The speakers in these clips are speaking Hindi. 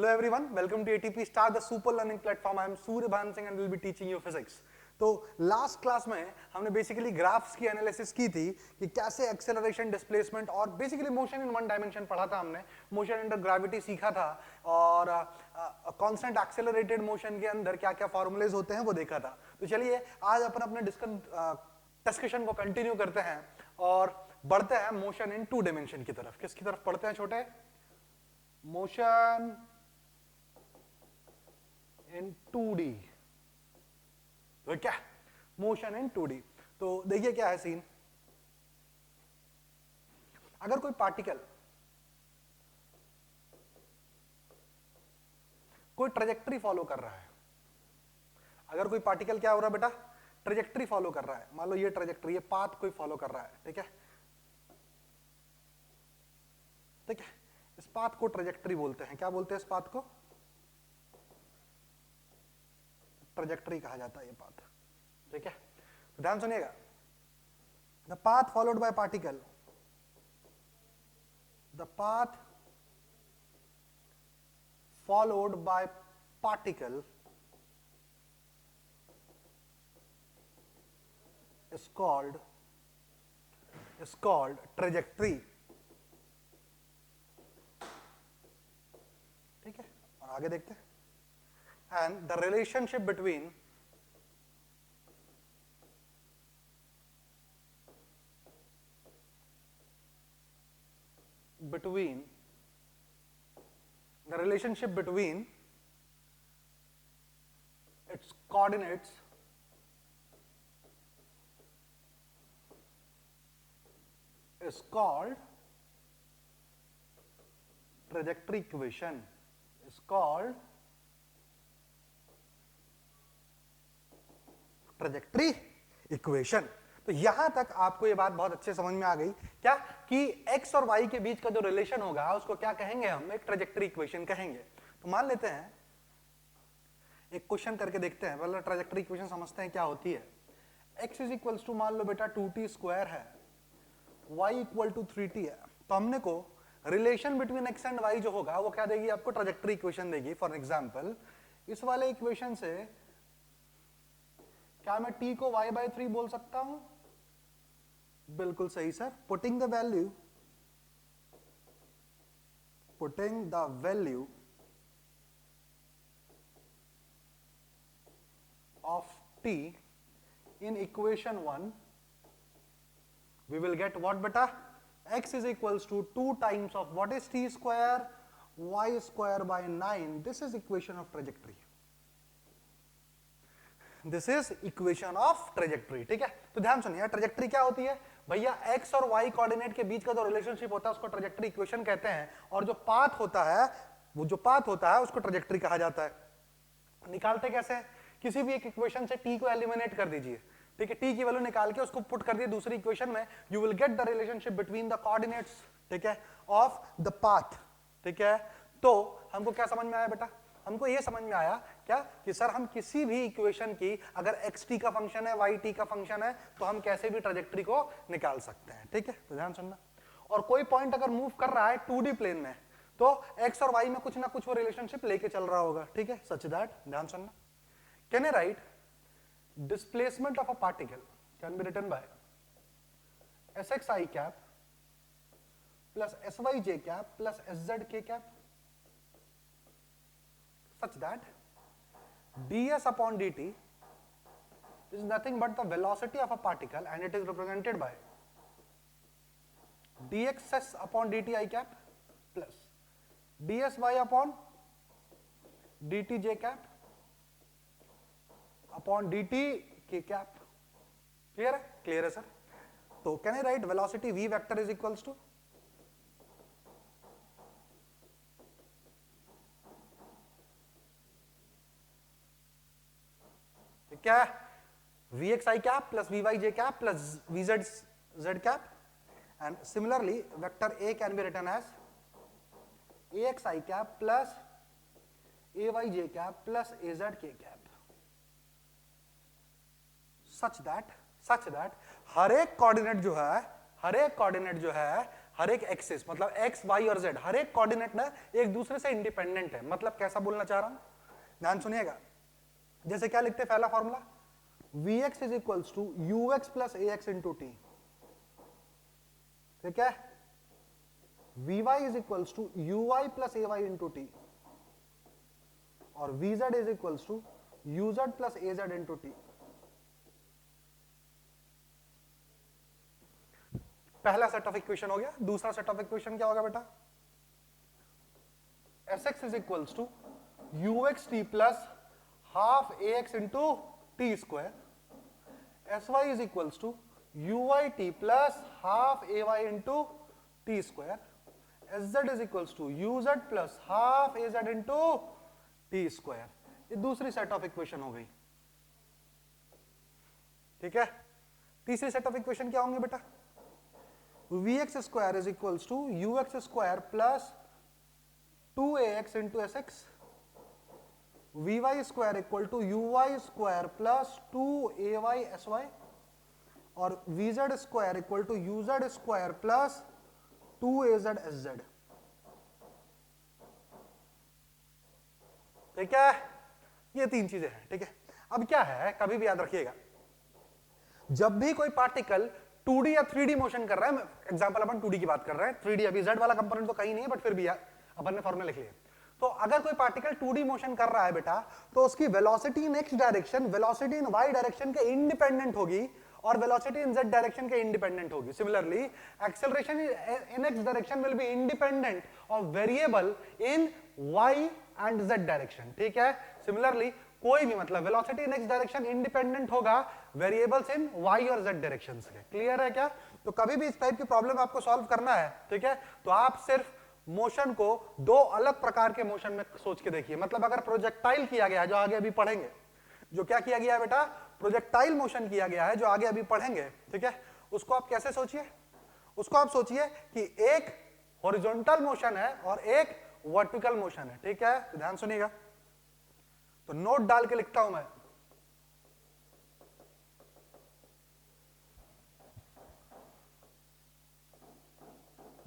Hello everyone, welcome to ATP Star, the super learning platform. I am Surya Bhan Singh and will be teaching you physics. तो लास्ट क्लास में हमने बेसिकली ग्राफ्स की एनालिसिस की थी कि कैसे एक्सेलरेशन, डिस्प्लेसमेंट और basically motion in one dimension पढ़ा था हमने, मोशन अंडर ग्रेविटी सीखा था और कांस्टेंट एक्सेलरेटेड मोशन के अंदर क्या क्या फॉर्मूलेज होते हैं वो देखा था. तो चलिए आज अपन अपने डिस्कशन को कंटिन्यू करते हैं और बढ़ते हैं मोशन इन टू डायमेंशन की तरफ. किसकी तरफ पढ़ते हैं छोटे? Motion in 2D. तो क्या मोशन इन 2D? तो देखिए क्या है सीन. अगर कोई पार्टिकल कोई ट्रेजेक्टरी फॉलो कर रहा है, अगर कोई पार्टिकल क्या हो रहा है बेटा? ट्रेजेक्टरी फॉलो कर रहा है. मान लो ये ट्रेजेक्टरी, ये पाथ कोई फॉलो कर रहा है, ठीक है? ठीक है, इस पाथ को ट्रेजेक्टरी बोलते हैं. क्या बोलते हैं इस पाथ को? ट्रेजेक्टरी कहा जाता है ये पाथ. ठीक है, तो ध्यान सुनिएगा. The path followed by particle, the path followed by particle is called trajectory. ठीक है, और आगे देखते हैं. And the relationship between its coordinates is called trajectory equation. Is called trajectory equation. तो यहां तक आपको ये बात बहुत अच्छे समझ में आ गई क्या कि x और y के बीच का जो रिलेशन होगा उसको क्या कहेंगे? हम एक ट्रेजेक्टरी इक्वेशन कहेंगे. तो मान लेते हैं एक क्वेश्चन करके देखते हैं. पहले ट्रेजेक्टरी इक्वेशन समझते हैं क्या होती है. x इज इक्वल्स टू मान लो बेटा 2t स्क्वायर है, y इक्वल टू 3t है. तो हमने को relation between x and y जो होगा वो क्या देगी? आपको ट्रेजेक्टरी इक्वेशन देगी. फॉर एग्जांपल इस वाले इक्वेशन से क्या मैं t को y/3 बोल सकता हूं? बिल्कुल सही sir. Putting the value of t in equation 1 we will get what beta? X is equals to 2 times of what is t square? Y square by 9. This is equation of trajectory. This is equation of trajectory. ठीक है, तो ध्यान सुनिए. ट्रेजेक्टरी क्या होती है भैया? x और y कोऑर्डिनेट के बीच का जो रिलेशनशिप होता है उसको ट्रेजेक्टरी इक्वेशन कहते हैं. और जो पाथ होता है, वो जो पाथ होता है उसको ट्रेजेक्टरी कहा जाता है. निकालते कैसे? किसी भी एक इक्वेशन से t को एलिमिनेट कर दीजिए. ठीक है, t की वैल्यू निकाल के उसको पुट कर दिए दूसरी इक्वेशन में. You will get the relationship between the coordinates, ठीक है, ऑफ द पाथ. ठीक है, तो हमको क्या समझ में आया बेटा? हमको ये समझ में आया क्या कि सर हम किसी भी इक्वेशन की अगर xt का फंक्शन है, yt का फंक्शन है, तो हम कैसे भी ट्रेजेक्टरी को निकाल सकते हैं. ठीक है, तो ध्यान सुनना. और कोई पॉइंट अगर मूव कर रहा है 2D प्लेन में तो x और y में कुछ ना कुछ वो रिलेशनशिप लेके चल रहा होगा. ठीक है, सच दैट. ध्यान सुनना. Can I right displacement of a particle can be written by sxi cap plus syj cap plus szk cap such that ds upon dt is nothing but the velocity of a particle and it is represented by dxs upon dt I cap plus dsy upon dtj cap upon dt के कैप. क्लियर है? क्लियर है सर. तो can I write velocity v vector is equals to क्या? vxi cap plus vyj cap plus vzz cap. And similarly vector a can be written as axi cap plus ayj cap plus azk cap. Such that हर एक कोऑर्डिनेट जो है हर एक एक्सिस मतलब एक्स वाई और जेड हर एक कोऑर्डिनेट ना एक दूसरे से इंडिपेंडेंट है। मतलब कैसा बोलना चाह रहा हूं, ध्यान सुनिएगा। जैसे क्या लिखते हैं पहला formula, Vx is equals to ux plus ax into t, ठीक है। Vy is equals to uy plus ay into t, और Vz is equals to uz plus az into t. पहला सेट ऑफ इक्वेशन हो गया। दूसरा सेट ऑफ इक्वेशन क्या होगा बेटा, Sx is equals to ux t plus half ax into T square, Sy is equals to uy t plus half ay into T square, Sz is equals to uz plus half az into T square. ये दूसरी सेट ऑफ इक्वेशन हो गई, ठीक है। तीसरी सेट ऑफ इक्वेशन क्या होंगे बेटा, Vx square is equals to ux square plus 2ax into sx, Vy square equal to uy square plus 2ay sy, और Vz square equal to uz square plus 2az sz, ठीक है। ये तीन चीजें हैं, ठीक है। अब क्या है, कभी भी याद रखिएगा, जब भी कोई पार्टिकल 2D या 3D मोशन कर रहा है, एग्जांपल अपन 2D की बात कर रहे हैं, 3D अभी z वाला कंपोनेंट तो कहीं नहीं है, बट फिर भी अपन ने फॉर्मूला लिख लिया। तो अगर कोई पार्टिकल 2D मोशन कर रहा है बेटा, तो उसकी velocity in x direction velocity in y direction के इंडिपेंडेंट होगी, और वेलोसिटी इन z डायरेक्शन के इंडिपेंडेंट होगी। Similarly acceleration in x direction will be independent of variable in y and z direction, ठीक है। सिमिलरली कोई भी मतलब velocity in x direction independent होगा वेरिएबल्स इन y और z डायरेक्शंस के। क्लियर है क्या? तो कभी भी इस टाइप की प्रॉब्लम आपको सॉल्व करना है, ठीक है, तो आप सिर्फ मोशन को दो अलग प्रकार के मोशन में सोच के देखिए। मतलब अगर प्रोजेक्टाइल किया गया है, जो आगे अभी पढ़ेंगे, जो क्या किया गया है बेटा, प्रोजेक्टाइल मोशन किया गया है, जो आगे अभी पढ़ेंगे, ठीक है, उसको आप कैसे सोचिए, उसको आप सोचिए कि एक हॉरिजॉन्टल मोशन है और एक वर्टिकल मोशन है, ठीक है। तो ध्यान सुनिएगा, तो नोट डाल के लिखता हूं मैं,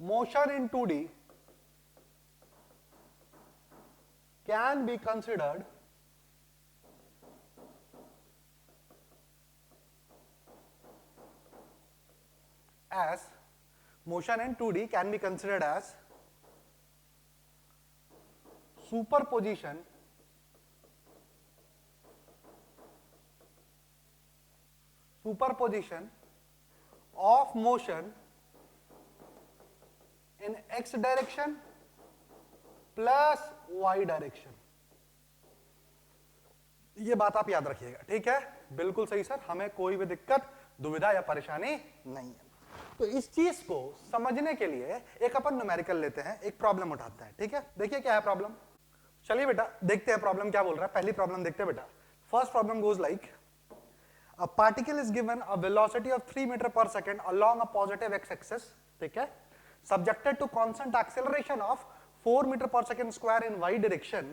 motion in 2D can be considered as motion in 2D can be considered as superposition of motion in x direction plus y direction. ये बात आप याद रखिएगा, ठीक है। बिल्कुल सही सर, हमें कोई भी दिक्कत दुविधा या परेशानी नहीं है। तो इस चीज को समझने के लिए एक अपन न्यूमेरिकल लेते हैं, एक प्रॉब्लम उठाते हैं, ठीक है। देखिए क्या है प्रॉब्लम, चलिए बेटा देखते हैं प्रॉब्लम क्या बोल रहा है। पहली प्रॉब्लम देखते हैं बेटा। First problem goes like, a particle is given a velocity of 3 metre per second along a positive X axis, ठीक है, subjected to constant acceleration of 4 meter per second square in y direction.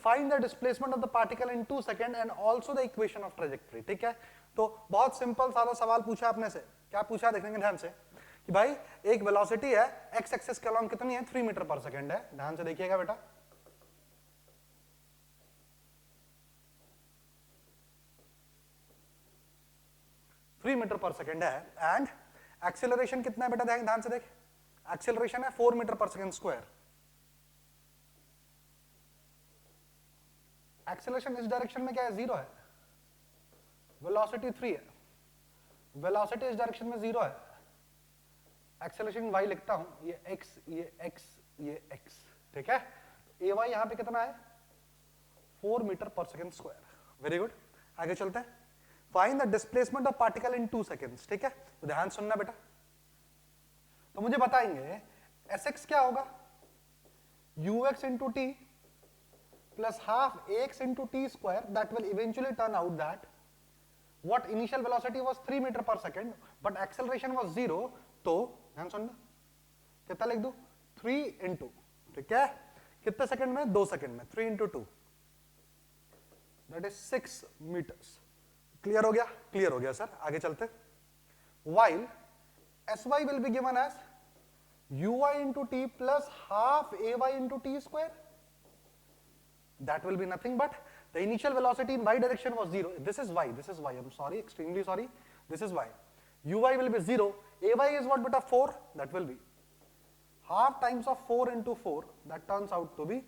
Find the displacement of the particle in 2 seconds and also the equation of trajectory, ठीक है। तो बहुत सिंपल सादा सवाल पूछा आपने से, क्या पूछा देखेंगे ध्यान से, कि भाई एक वेलोसिटी है x एक्सिस के अलोंग कितनी है, 3 मीटर पर सेकेंड है। ध्यान से देखिएगा बेटा, मीटर पर सेकेंड है, एंड एक्सेलरेशन कितना है बेटा, ध्यान से देख, एक्सेलरेशन है 4 metre per second square. Acceleration इस डायरेक्शन में क्या है, 0 है, वेलोसिटी 3 है, वेलोसिटी इस डायरेक्शन में 0 है, एक्सेलरेशन y लिखता हूं, ये x, ये x, ये x, ठीक है। ay यहां पे कितना है, 4 metre per second square. Very good, आगे चलते हैं। Find the displacement of particle in 2 seconds, ठीक है। तो ध्यान सुनना बेटा, तो मुझे बताएंगे sx क्या होगा, ux into T plus half ax into t square, that will eventually turn out that what initial velocity was 3 meter per second but acceleration was 0, तो ध्यान सुनना, कितना लिख दूं, 3 into, ठीक है, कितने सेकंड में, 2 सेकंड में, 3 into 2 that is 6 meters। Clear हो गया, क्लियर हो गया सर, आगे चलते। while sy will be given as uy into t plus half ay into t square. That will be nothing but the initial velocity in y direction was 0. This is y, I'm sorry, extremely sorry. This is y. Uy will be 0. Ay is what beta 4? That will be half times of 4 into 4. That turns out to be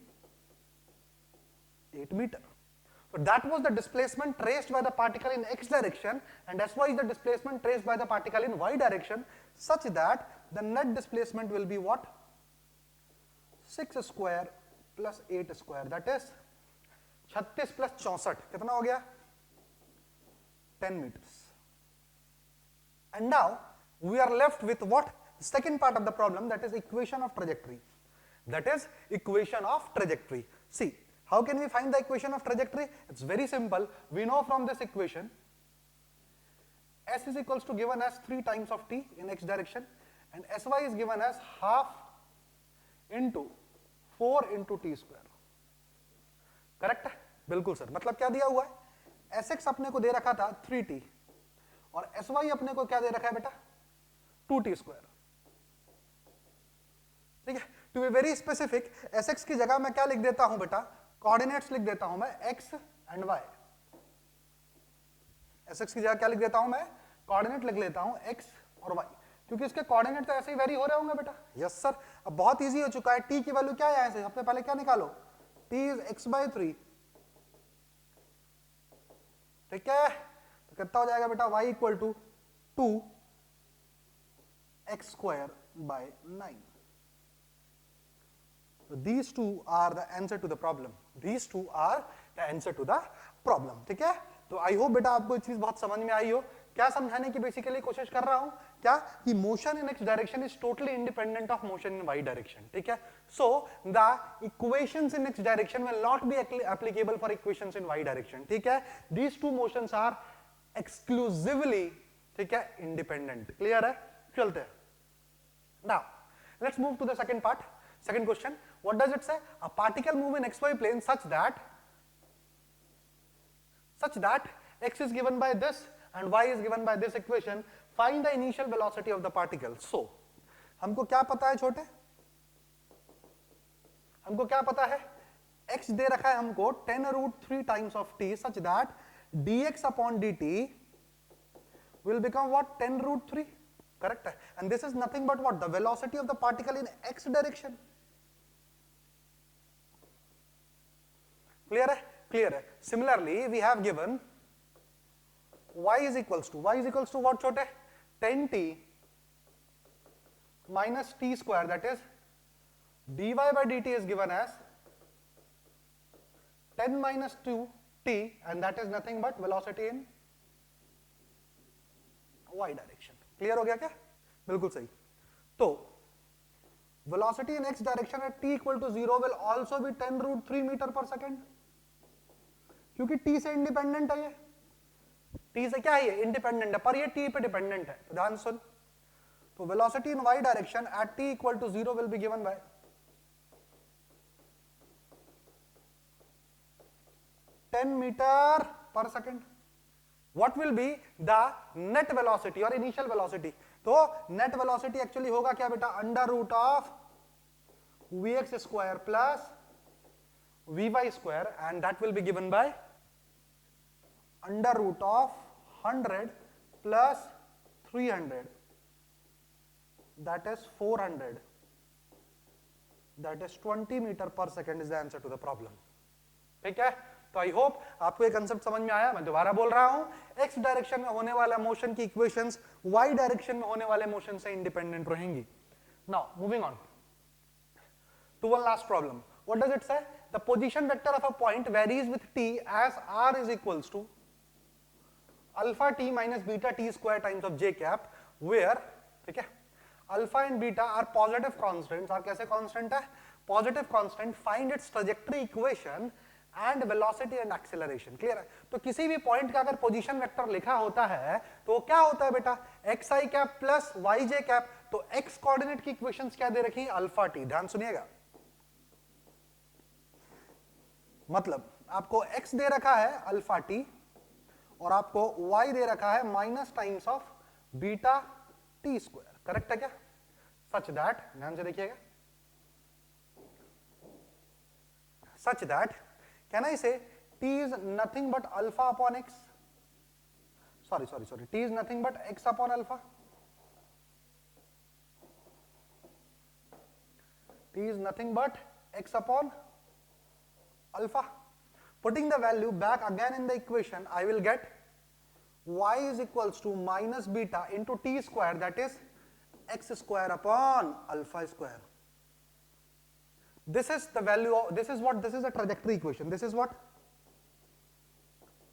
8 meter. So that was the displacement traced by the particle in x direction, and Sy is the displacement traced by the particle in y direction, such that the net displacement will be what? 6 square plus 8 square, that is 36 plus 64, कितना हो गया? 10 meters. And now we are left with what? The second part of the problem, that is equation of trajectory. See, how can we find the equation of trajectory? It's very simple. We know from this equation s is equals to given as 3 times of t in x direction, and sy is given as half into 4 into t square. Correct है? बिल्कुल सर. मतलब क्या दिया हुआ है? sx अपने को दे रखा था 3t और sy अपने को क्या दे रखा है बेटा? 2t square. ठीक है? To be very specific, sx की जगह मैं क्या लिख देता हूं बेटा? कोऑर्डिनेट्स लिख देता हूं मैं x एंड y. sx की जगह क्या लिख देता हूं मैं? कोऑर्डिनेट लिख लेता हूं x और y, क्योंकि इसके कोऑर्डिनेट तो ऐसे ही वेरी हो रहे होंगे बेटा. Yes sir. अब बहुत इजी हो चुका है. t की वैल्यू क्या है यहां से? सबसे पहले क्या निकालो? t is x/3. ठीक है? तो कितना हो जाएगा बेटा? y equal to 2x²/9. So these two are the answer to the problem. ठीक है? तो आई होप बेटा आपको ये चीज बहुत समझ में आई हो. क्या समझाने की बेसिकली कोशिश कर रहा हूं? क्या कि motion in x direction is totally independent of motion in y direction. ठीक है? So the equations in x direction will not be applicable for equations in y direction. ठीक है? These two motions are exclusively, ठीक है, इंडिपेंडेंट. क्लियर है? चलते हैं. Now let's move to the second part. Second question, what does it say? A particle move in xy plane such that x is given by this and y is given by this equation. Find the initial velocity of the particle. So, हमको क्या पता है छोटे? हमको क्या पता है? x दे रखा है हमको 10√3 times of t such that dx upon dt will become what? 10√3. Correct? And this is nothing but what? The velocity of the particle in x direction. Clear है? Clear है. Similarly, we have given y is equals to what छोटे? 10t minus t square, that is dy by dt is given as 10 minus 2t, and that is nothing but velocity in y direction. Clear हो गया क्या? बिल्कुल सही. तो velocity in x direction at t equal to 0 will also be 10√3 metre per second, क्योंकि t से इंडिपेंडेंट है. ये t से क्या है? ये इंडिपेंडेंट है, पर ये t पे डिपेंडेंट है. तो ध्यान सुन. तो velocity in y direction at t equal to 0 will be given by 10 metre per second. What will be the net velocity or initial velocity? तो net velocity actually होगा क्या बेटा? Under root of vx square plus vy square, and that will be given by under root of 100 plus 300, that is 400, that is 20 meter per second is the answer to the problem. ठीक है? तो आई होप आपको ये कंसेप्ट समझ में आया. मैं दोबारा बोल रहा हूं, एक्स डायरेक्शन में होने वाला मोशन की इक्वेशंस वाई डायरेक्शन में होने वाले मोशन से इंडिपेंडेंट रहेंगी. Now moving on to one last problem. What does it say? The position vector of a point varies with t as r is equals to alpha t minus beta t square times of j cap, where, ठीक है, alpha and beta are positive constants. आर कैसे कांस्टेंट है? Positive constant. Find its trajectory equation and velocity and acceleration. Clear है? तो किसी भी पॉइंट का अगर पोजीशन वेक्टर लिखा होता है तो क्या होता है बेटा? एक्स आई कैप प्लस वाई जे कैप. तो एक्स कोऑर्डिनेट की इक्वेशंस क्या दे रखी है? Alpha T. ध्यान सुनिएगा, मतलब आपको एक्स दे रखा है अल्फा टी और आपको वाई दे रखा है minus times of beta T square. Correct है क्या? such that, ध्यान से देखिएगा, such that, can I say t is nothing but alpha upon x? Sorry, t is nothing but x upon alpha. T is nothing but x upon alpha. Putting the value back again in the equation, I will get y is equals to minus beta into t square, that is x square upon alpha square. This is the value of, this is a trajectory equation. This is what?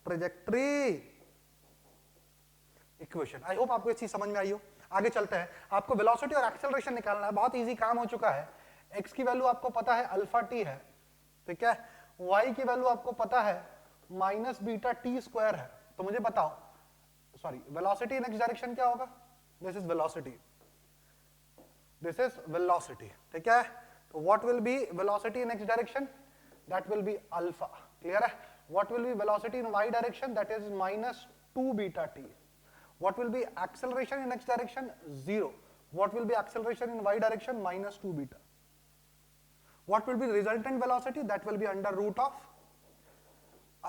Trajectory equation. I hope आपको ये चीज समझ में आई हो. आगे चलते हैं. आपको वेलोसिटी और एक्सेलरेशन निकालना है. बहुत इजी काम हो चुका है. x की वैल्यू आपको पता है अल्फा t है, ठीक है. y की वैल्यू आपको पता है माइनस बीटा t स्क्वायर है. तो मुझे बताओ, sorry, velocity in x direction क्या होगा? This is velocity, this is velocity, ठीक है. तो what will be velocity in x direction? That will be alpha. Clear है? What will be velocity in y direction? That is minus 2 beta t. What will be acceleration in x direction? 0. What will be acceleration in y direction? Minus 2 beta. What will be the resultant velocity? That will be under root of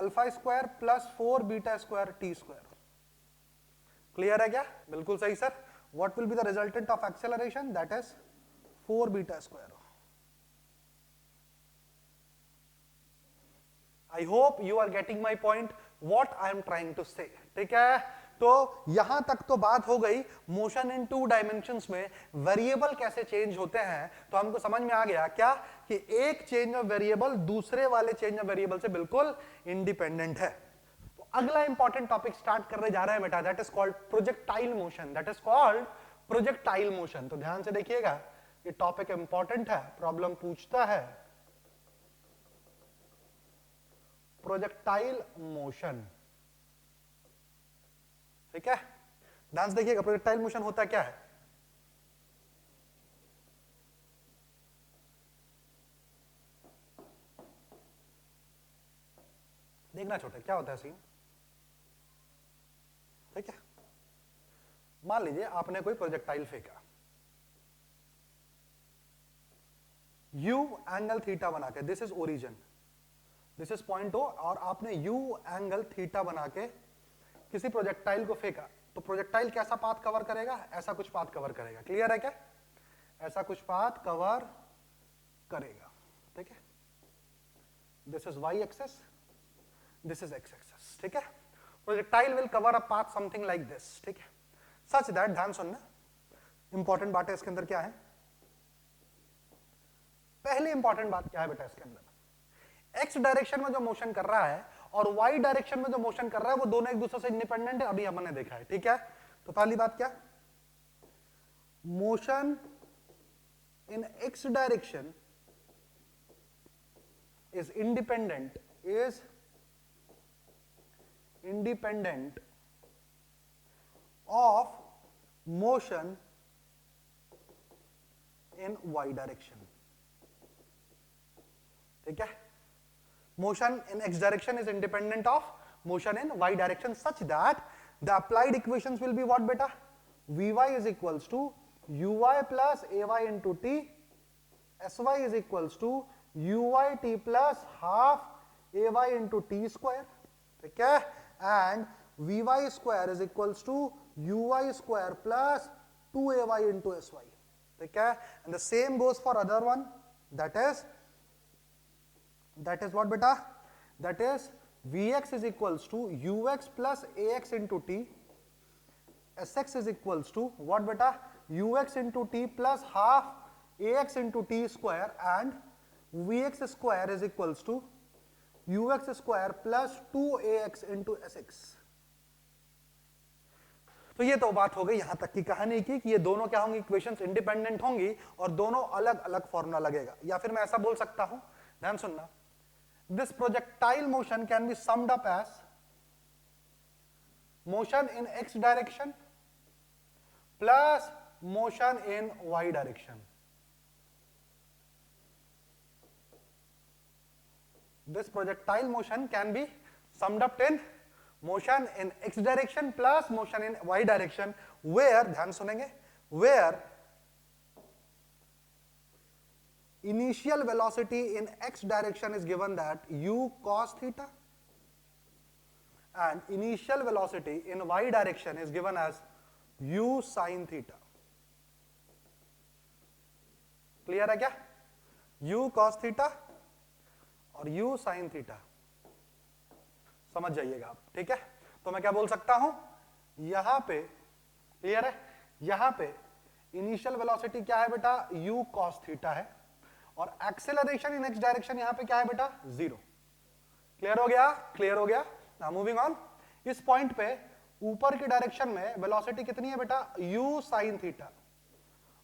alpha square plus 4 beta square t square. Clear है क्या? बिल्कुल सही sir. What will be the resultant of acceleration? That is 4 beta square. I hope you are getting my point. What I am trying to say. ठीक है? तो यहां तक तो बात हो गई मोशन इन 2 डायमेंशंस में वेरिएबल कैसे चेंज होते हैं. तो हमको समझ में आ गया क्या कि एक चेंज ऑफ वेरिएबल दूसरे वाले चेंज ऑफ वेरिएबल से बिल्कुल इंडिपेंडेंट है. तो अगला इंपॉर्टेंट टॉपिक स्टार्ट करने जा रहा है बेटा. That is called projectile motion. That is called projectile motion. तो ध्यान से देखिएगा, ये टॉपिक इंपॉर्टेंट है, प्रॉब्लम पूछता है. प्रोजेक्टाइल मोशन, ठीक है. ध्यान से देखिएगा, प्रोजेक्टाइल मोशन होता क्या है. देखना छोटे, क्या होता है सीन, ठीक है. मान लीजिए आपने कोई प्रोजेक्टाइल फेंका, u एंगल थीटा बना के, this is origin, this is point O, और आपने u एंगल थीटा बना के किसी प्रोजेक्टाइल को फेंका. तो प्रोजेक्टाइल कैसा पाथ कवर करेगा? ऐसा कुछ पाथ कवर करेगा. क्लियर है क्या? ऐसा कुछ पाथ कवर करेगा, ठीक है. This is y axis, this is x axis, ठीक है. Projectile will cover a path something like this, ठीक है. सच दैट, ध्यान सुनना, इंपॉर्टेंट बात है इसके अंदर. क्या है पहली इंपॉर्टेंट बात? क्या है बेटा इसके अंदर? x डायरेक्शन में जो मोशन कर रहा है और y डायरेक्शन में जो मोशन कर रहा है वो दोनों एक दूसरे से इंडिपेंडेंट है. अभी हमने देखा है, ठीक है. तो पहली बात क्या? Motion in x direction is independent of motion in y direction, ठीक है. Motion in x direction is independent of motion in y direction, such that the applied equations will be what beta? Vy is equals to uy plus ay into t, sy is equals to uy t plus half ay into t square, ठीक है. And vy square is equals to uy square plus 2ay into sy, ठीक है. And the same goes for other one, that is what beta? That is Vx is equals to ux plus ax into t, sx is equals to what beta? Ux into t plus half ax into t square, and Vx square is equals to ux square plus 2ax into sx. तो ये तो बात हो गई यहां तक की कहानी की कि ये दोनों क्या होंगी? इक्वेशंस इंडिपेंडेंट होंगी और दोनों अलग अलग फॉर्मूला लगेगा. या फिर मैं ऐसा बोल सकता हूं, ध्यान सुनना, this projectile motion can be summed up as motion in x direction plus motion in y direction. This projectile motion can be summed up in motion in x direction plus motion in y direction, where, ध्यान सुनेंगे, where initial velocity in x direction is given that u cos theta, and initial velocity in y direction is given as u sin theta. Clear है क्या? u cos theta और u sin theta, समझ जाइएगा आप, ठीक है? तो मैं क्या बोल सकता हूं, यहां पे क्लियर है, यहां पे इनिशियल वेलोसिटी क्या है बेटा, u cos थीटा है, और एक्सेलरेशन इन x डायरेक्शन यहां पे क्या है बेटा, 0. क्लियर हो गया? क्लियर हो गया. Now moving on. इस पॉइंट पे ऊपर की डायरेक्शन में वेलोसिटी कितनी है बेटा, u sin theta,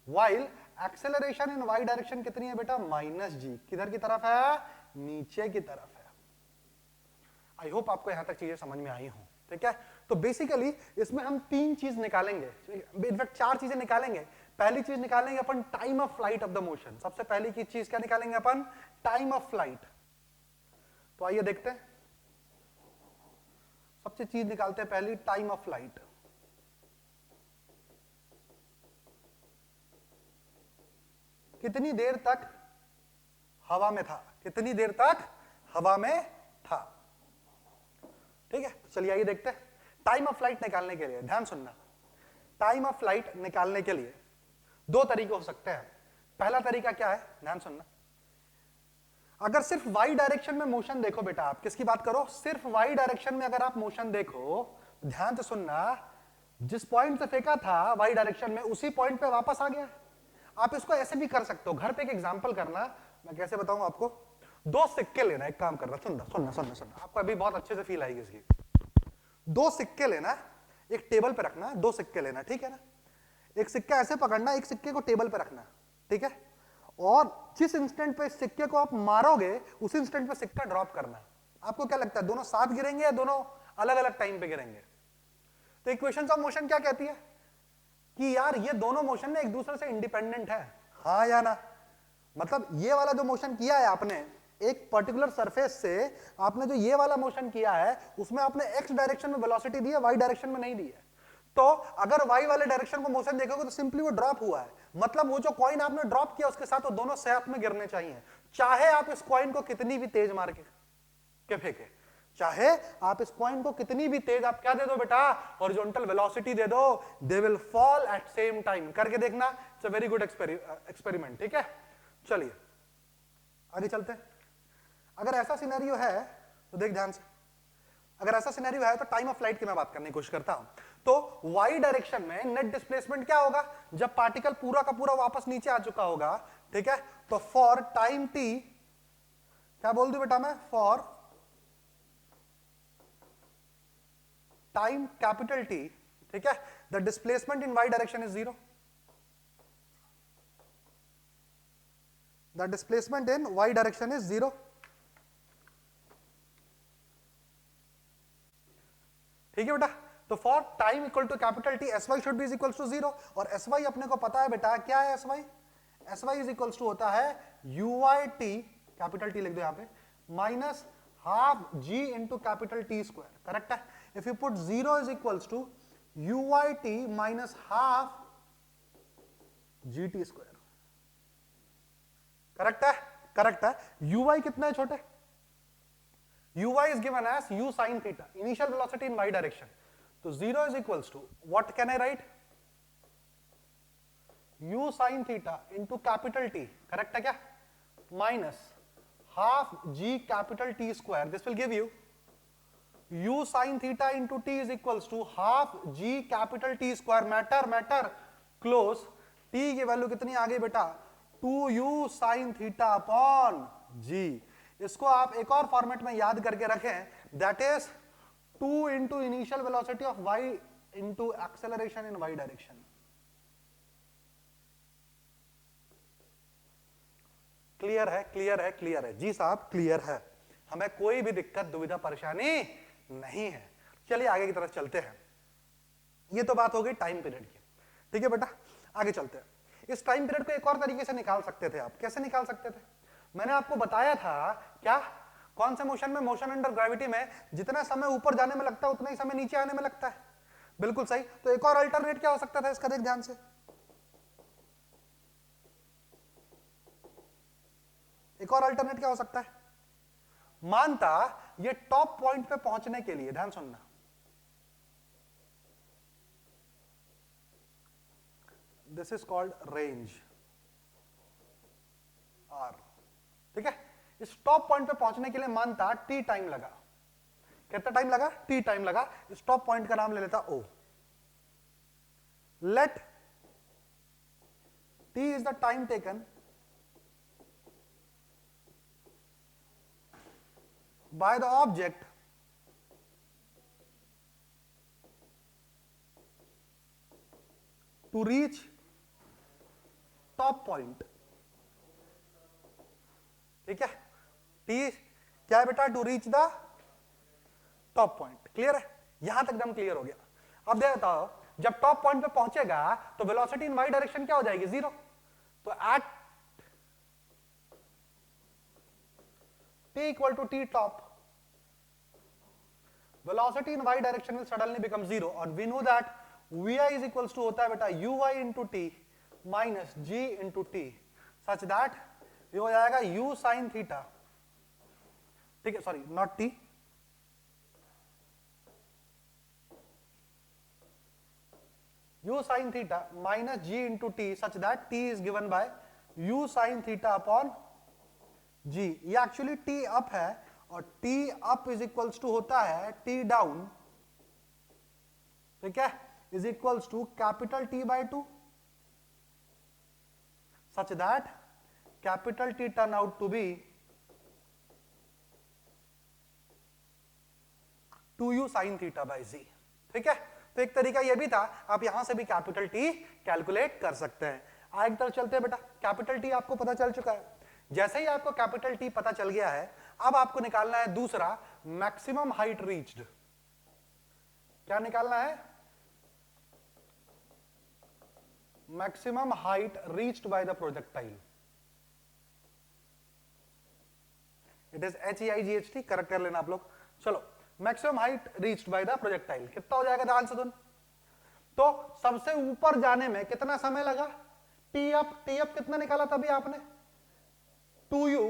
while acceleration in y direction कितनी है बेटा, -g. किधर की तरफ है, नीचे की तरफ है. आई होप आपको यहां तक चीजें समझ में आई हो, ठीक है? तो बेसिकली इसमें हम 3 चीज निकालेंगे, इनफैक्ट 4 चीजें निकालेंगे. पहली चीज निकालेंगे अपन time of flight of the motion. सबसे पहली की चीज क्या निकालेंगे अपन, टाइम ऑफ फ्लाइट. तो आइए देखते हैं, सबसे चीज निकालते हैं पहली, टाइम ऑफ फ्लाइट. कितनी देर तक हवा में था, कितनी देर तक हवा में था, ठीक है? तो चलिए आइए देखते हैं. टाइम ऑफ फ्लाइट निकालने के लिए ध्यान सुनना, टाइम ऑफ फ्लाइट निकालने के लिए 2 तरीके हो सकते हैं. पहला तरीका क्या है, ध्यान सुनना. अगर सिर्फ y डायरेक्शन में मोशन देखो बेटा, आप किसकी बात करो, सिर्फ y डायरेक्शन में अगर आप मोशन देखो, ध्यान से सुनना, जिस पॉइंट से फेंका था y डायरेक्शन में उसी पॉइंट पे वापस आ गया. आप इसको ऐसे भी कर सकते हो, घर पे एक एग्जांपल करना. मैं कैसे बताऊं आपको, 2 सिक्के लेना, एक काम करना, सुनना सुनना सुनना सुनना, आपको अभी बहुत अच्छे से फील आएगी इसकी. 2 सिक्के लेना, एक टेबल पे रखना, 2 सिक्के लेना, ठीक है ना? एक सिक्का ऐसे पकड़ना, एक सिक्के को टेबल पे रखना, ठीक है? और जिस इंस्टेंट पे सिक्के को आप मारोगे उस इंस्टेंट पे सिक्का ड्रॉप करना. आपको क्या लगता है, दोनों साथ गिरेंगे या दोनों अलग अलग टाइम पे गिरेंगे? तो इक्वेशंस ऑफ मोशन क्या कहती है कि यार ये दोनों मोशन में एक दूसरे से इंडिपेंडेंट है, हाँ या ना? मतलब ये वाला जो मोशन किया है आपने, एक पर्टिकुलर सरफेस से आपने जो ये वाला मोशन किया है, उसमें आपने x डायरेक्शन में वेलोसिटी दी है, y डायरेक्शन में नहीं दी है. तो अगर y वाले डायरेक्शन को मोशन देखोगे तो सिंपली वो ड्रॉप हुआ है. मतलब वो जो कॉइन आपने ड्रॉप किया उसके साथ वो दोनों साथ में गिरने चाहिए, चाहे आप इस कॉइन को कितनी भी तेज मार के फेंके, चाहे आप इस कॉइन को कितनी भी तेज आप क्या दे दो बेटा, हॉरिजॉन्टल वेलोसिटी दे दो, they will fall eight same time. करके देखना, it's a very good experiment, ठीक है? चलिए आगे चलते हैं. अगर ऐसा सिनेरियो है तो देख ध्यान से, अगर ऐसा सिनेरियो है तो टाइम ऑफ फ्लाइट की मैं बात करने की कोशिश करता हूं. तो y डायरेक्शन में नेट डिस्प्लेसमेंट क्या होगा, जब पार्टिकल पूरा का पूरा वापस नीचे आ चुका होगा, ठीक है? तो फॉर टाइम t, क्या बोल दूं बेटा मैं, फॉर टाइम कैपिटल T, ठीक है, the displacement in y direction is 0. The displacement in y direction is 0. ठीक है बेटा? तो for time equal to capital T, SY should be equal to 0. और SY अपने को पता है बेटा, क्या है SY? SY is equal to होता है UYT, कैपिटल T लिख दो यहां पे, minus half G into capital T square. Correct है? If you put 0 is equal to UYT minus half GT square. Correct है? करेक्ट है. UY कितना है छोटे, uy is given as u sin theta, initial velocity in y direction. So 0 is equals to, what can I write? u sin theta into capital T, correct है क्या? Minus half g capital T square. This will give you u sin theta into t is equals to half g capital T square. Matter close. t की वैल्यू कितनी आ गई बेटा, 2u sin theta upon g. इसको आप एक और फॉर्मेट में याद करके रखें, that is 2 into initial velocity of y into acceleration in y direction. Clear है? क्लियर है? क्लियर है जी साहब, क्लियर है. हमें कोई भी दिक्कत दुविधा परेशानी नहीं है. चलिए आगे की तरफ चलते हैं. ये तो बात हो गई टाइम पीरियड की, ठीक है बेटा? आगे चलते हैं. इस टाइम पीरियड को एक और तरीके से निकाल सकते थे आप. कैसे निकाल सकते थे? मैंने आपको बताया था क्या, कौन से मोशन में, मोशन अंडर ग्रेविटी में जितना समय ऊपर जाने में लगता है उतना ही समय नीचे आने में लगता है. बिल्कुल सही. तो एक और अल्टरनेट क्या हो सकता था इसका, देख ध्यान से. एक और अल्टरनेट क्या हो सकता है, मानता ये टॉप पॉइंट पे पहुंचने के लिए, ध्यान सुनना, this is called range r, ठीक है। इस टॉप पॉइंट पे पहुंचने के लिए मानता टी टाइम लगा, कितना टाइम लगा, टी टाइम लगा। इस टॉप पॉइंट का नाम ले लेता ओ। Let T is the time taken by the object to reach top point, ठीक है। T क्या है बेटा, to reach the top point, clear है, यहां तक एकदम क्लियर हो गया। अब देखो बताओ, जब टॉप पॉइंट पे पहुंचेगा तो वेलोसिटी इन वाई डायरेक्शन क्या हो जाएगी, जीरो। तो eight t equal to t top, velocity in y direction will suddenly become zero, और we know that vi is equals to होता है बेटा uy into t minus g into t, such that ये हो जाएगा u sin theta, ठीक है, sorry not t, u sin theta minus g into t, such that t is given by u sin theta upon G. ये एक्चुअली टी अप है, और T up is equals to होता है टी डाउन, ठीक है, is equals to capital T by two, such that capital T turn out to be 2u sin theta by G, ठीक है। तो एक तरीका ये भी था, आप यहां से भी कैपिटल टी कैलकुलेट कर सकते हैं। आगे तरफ चलते हैं बेटा, कैपिटल टी आपको पता चल चुका है। जैसे ही आपको कैपिटल टी पता चल गया है, अब आपको निकालना है दूसरा, मैक्सिमम हाइट रीच्ड। क्या निकालना है, maximum height reached by the projectile, it is HEIGHT, correct कर लेना आप लोग। चलो, maximum height reached by the projectile कितना हो जाएगा, ध्यान से सुन। तो सबसे ऊपर जाने में कितना समय लगा, टी अप कितना निकाला तभी आपने, 2u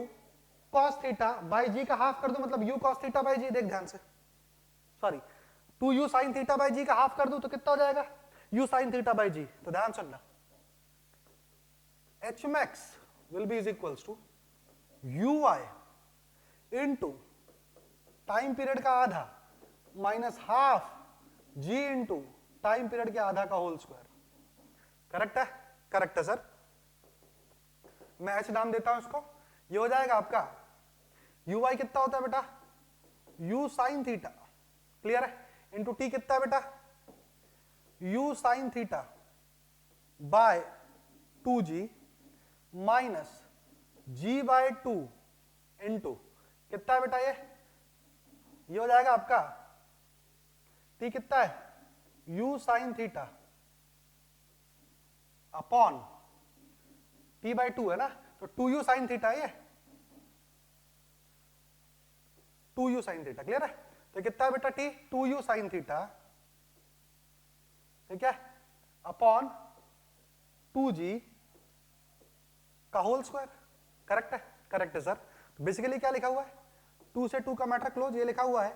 cos theta by G का हाफ कर दो, मतलब u cos theta by G, देख ध्यान से, sorry 2u sin theta by G का हाफ कर दो तो कितना हो जाएगा, u sin theta by g. तो ध्यान सुनना, h max will be is equals to uy into time period का आधा minus half g into time period के आधा का होल स्क्वायर, करेक्ट है, करेक्ट है सर। मैं h नाम देता हूं इसको, ये हो जाएगा आपका uy कितना होता है बेटा, u sin थीटा, क्लियर है, इंटू t कितना है बेटा, u sin theta by 2g minus g by 2 into कितना है बेटा, ये हो जाएगा आपका t कितना है, u sin थीटा अपॉन t बाय 2 है ना, तो 2u sin थीटा है, ये 2u sin थीटा, क्लियर है। तो कितना है बेटा t, 2u sin थीटा, ठीक है, अपॉन 2g का होल स्क्वायर, करेक्ट है, करेक्ट है सर। तो बेसिकली क्या लिखा हुआ है, 2 से 2 का मैटर क्लोज, ये लिखा हुआ है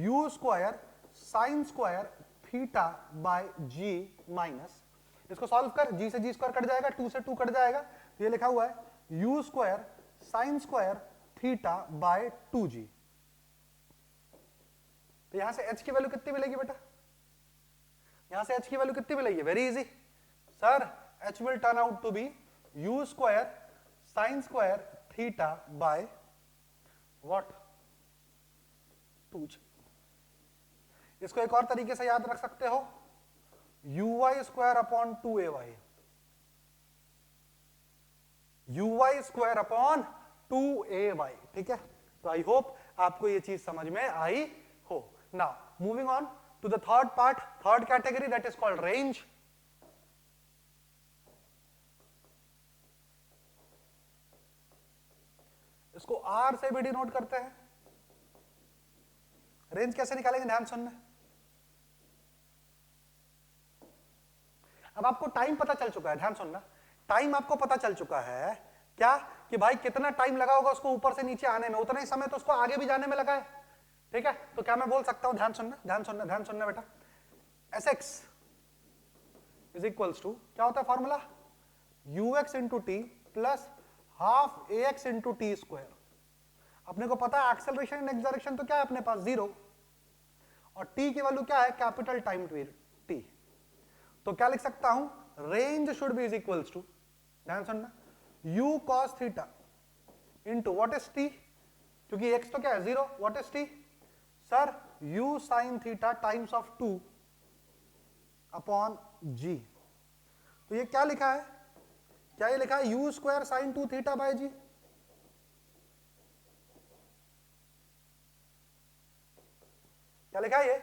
u square sine square theta bye g minus, इसको सॉल्व कर, g से g स्क्वायर कट जाएगा, 2 से 2 कट जाएगा, तो ये लिखा हुआ है u square sine square theta by 2g। तो यहां से h की वैल्यू कितनी मिलेगी बेटा, यहां से h की वैल्यू कितनी मिलेगी, very easy sir, h will turn out to be u square sine square theta by what, 2g। इसको एक और तरीके से याद रख सकते हो, uy square upon 2ay, uy square upon 2ay, ठीक है। तो आई होप आपको ये चीज समझ में आई हो। Now moving on to the third part, third category, that is called range. इसको आर से भी डिनोट करते हैं। रेंज कैसे निकालेंगे, ध्यान सुनना। अब आपको टाइम पता चल चुका है, ध्यान सुनना, टाइम आपको पता चल चुका है क्या कि भाई कितना टाइम लगा होगा उसको ऊपर से नीचे आने में, उतना ही समय तो उसको आगे भी जाने में लगा है, ठीक है। तो क्या मैं बोल सकता हूं, ध्यान सुनना ध्यान सुनना ध्यान सुनना बेटा, s x is equals to क्या होता है formula, u x into t plus half a x into T square. अपने को पता है एक्सेलरेशन इन एक्स डायरेक्शन तो क्या है अपने पास 0, और टी की वैल्यू क्या है कैपिटल टाइम टी। तो क्या लिख सकता हूं, range should be is equals to, ध्यान सुनना, u cos थीटा इंटू व्हाट इज t, क्योंकि x तो क्या है 0, what is t sir u sin थीटा टाइम्स ऑफ 2 अपॉन g। तो ये क्या लिखा है, क्या ये लिखा है u square sine 2 theta by g, क्या लिखा है ये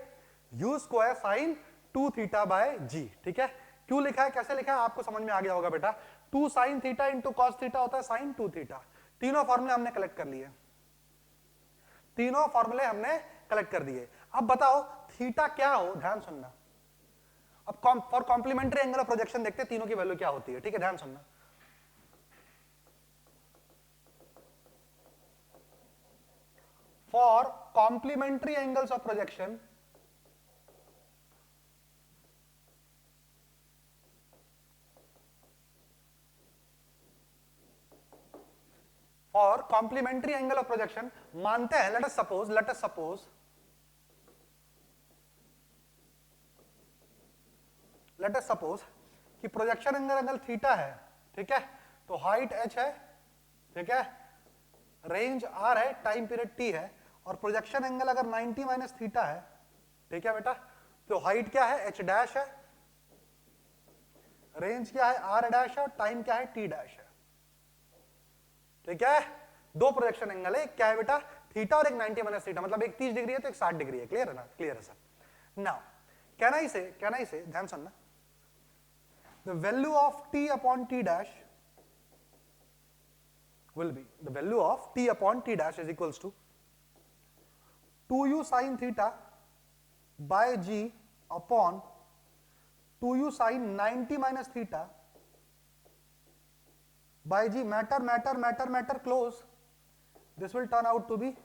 u square sine 2 theta by g, ठीक है। क्यों लिखा है, कैसे लिखा है, आपको समझ में आ गया होगा बेटा, 2 sign theta into cos theta होता है साइन 2 थीटा। तीनों फॉर्मूले हमने कलेक्ट कर लिए, तीनों फॉर्मूले हमने कलेक्ट कर दिए। अब बताओ थीटा क्या हो, ध्यान सुनना। अब for complementary angle of projection देखते हैं तीनों की वैल्यू क्या होती है, ठीक है, ध्यान सुनना। For complementary angles of projection और कॉम्प्लीमेंट्री एंगल ऑफ प्रोजेक्शन मानते हैं, लेट अस सपोज कि प्रोजेक्शन एंगल थीटा है, ठीक है, तो हाइट h है, ठीक है, रेंज r है, टाइम पीरियड t है, और प्रोजेक्शन एंगल अगर 90 माइनस थीटा है, ठीक है बेटा, तो हाइट क्या है h डैश है, रेंज क्या है r डैश है, और टाइम क्या है t डैश है, ठीक है। दो प्रोजेक्शन एंगल है, क्या है बेटा थीटा और एक 90 माइनस थीटा, मतलब एक 30 डिग्री है तो एक 60 डिग्री है, क्लियर है ना, क्लियर है सर। नाउ कैन आई से ध्यान सुनना, the value of t upon t dash will be, the value of t upon t dash is equals to 2u sin theta by g upon 2u sin 90 minus theta by g, matter close, this will turn out to be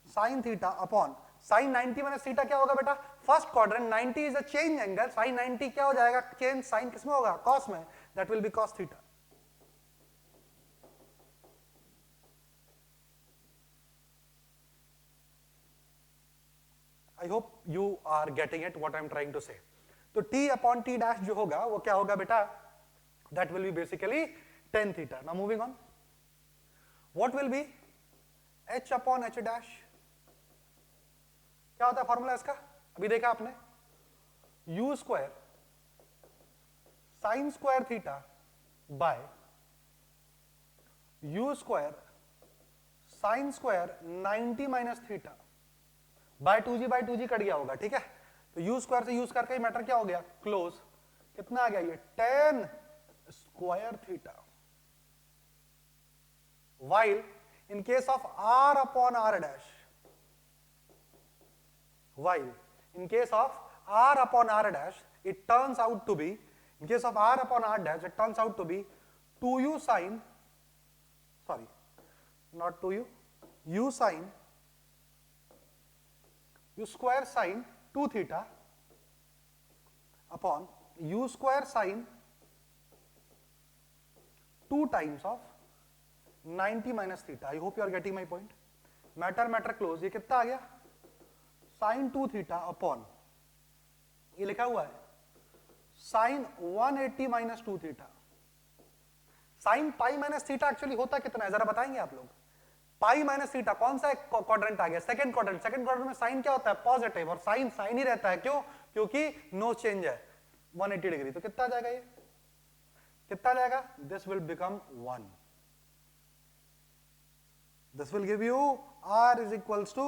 sin theta upon sin 90 minus theta क्या होगा बेटा, first quadrant 90 is a change angle, sin 90 क्या हो जाएगा, चेंज साइन किसमें होगा, cos में, that will be cos theta। I hope you are getting it what I am trying to say। तो t upon t dash जो होगा वो क्या होगा बेटा, that will be basically tan theta। Now moving on, what will be h upon h dash, क्या होता है फॉर्मूला इसका, अभी देखा आपने, u square sine square theta bye u square sine square 90 minus theta by 2g cut गया होगा, ठीक है। तो u स्क्वायर से u स्क्वायर का ही मैटर क्या हो गया, क्लोज, कितना आ गया ये tan square theta, while in case of r upon r dash, while in case of r upon r dash it turns out to be, in case of r upon r dash it turns out to be 2u sin, sorry not 2u, u sin, u square sin 2 theta upon u square sin 2 times of 90 minus theta। I hope you are getting my point। matter close, ये कितना आ गया sin 2 थीटा अपॉन, ये लिखा हुआ है sin 180 minus 2 theta. sin pi minus theta actually होता कितना है जरा बताएंगे आप लोग, पाई माइनस थीटा कौन सा क्वाड्रेंट आ गया, सेकंड क्वाड्रेंट, सेकंड क्वाड्रेंट में साइन क्या होता है पॉजिटिव, और साइन साइन ही रहता है, क्यों, क्योंकि नो चेंज है 180 डिग्री। तो कितना आ जाएगा ये, कितना आ जाएगा, this will become 1, this will give you r is equals to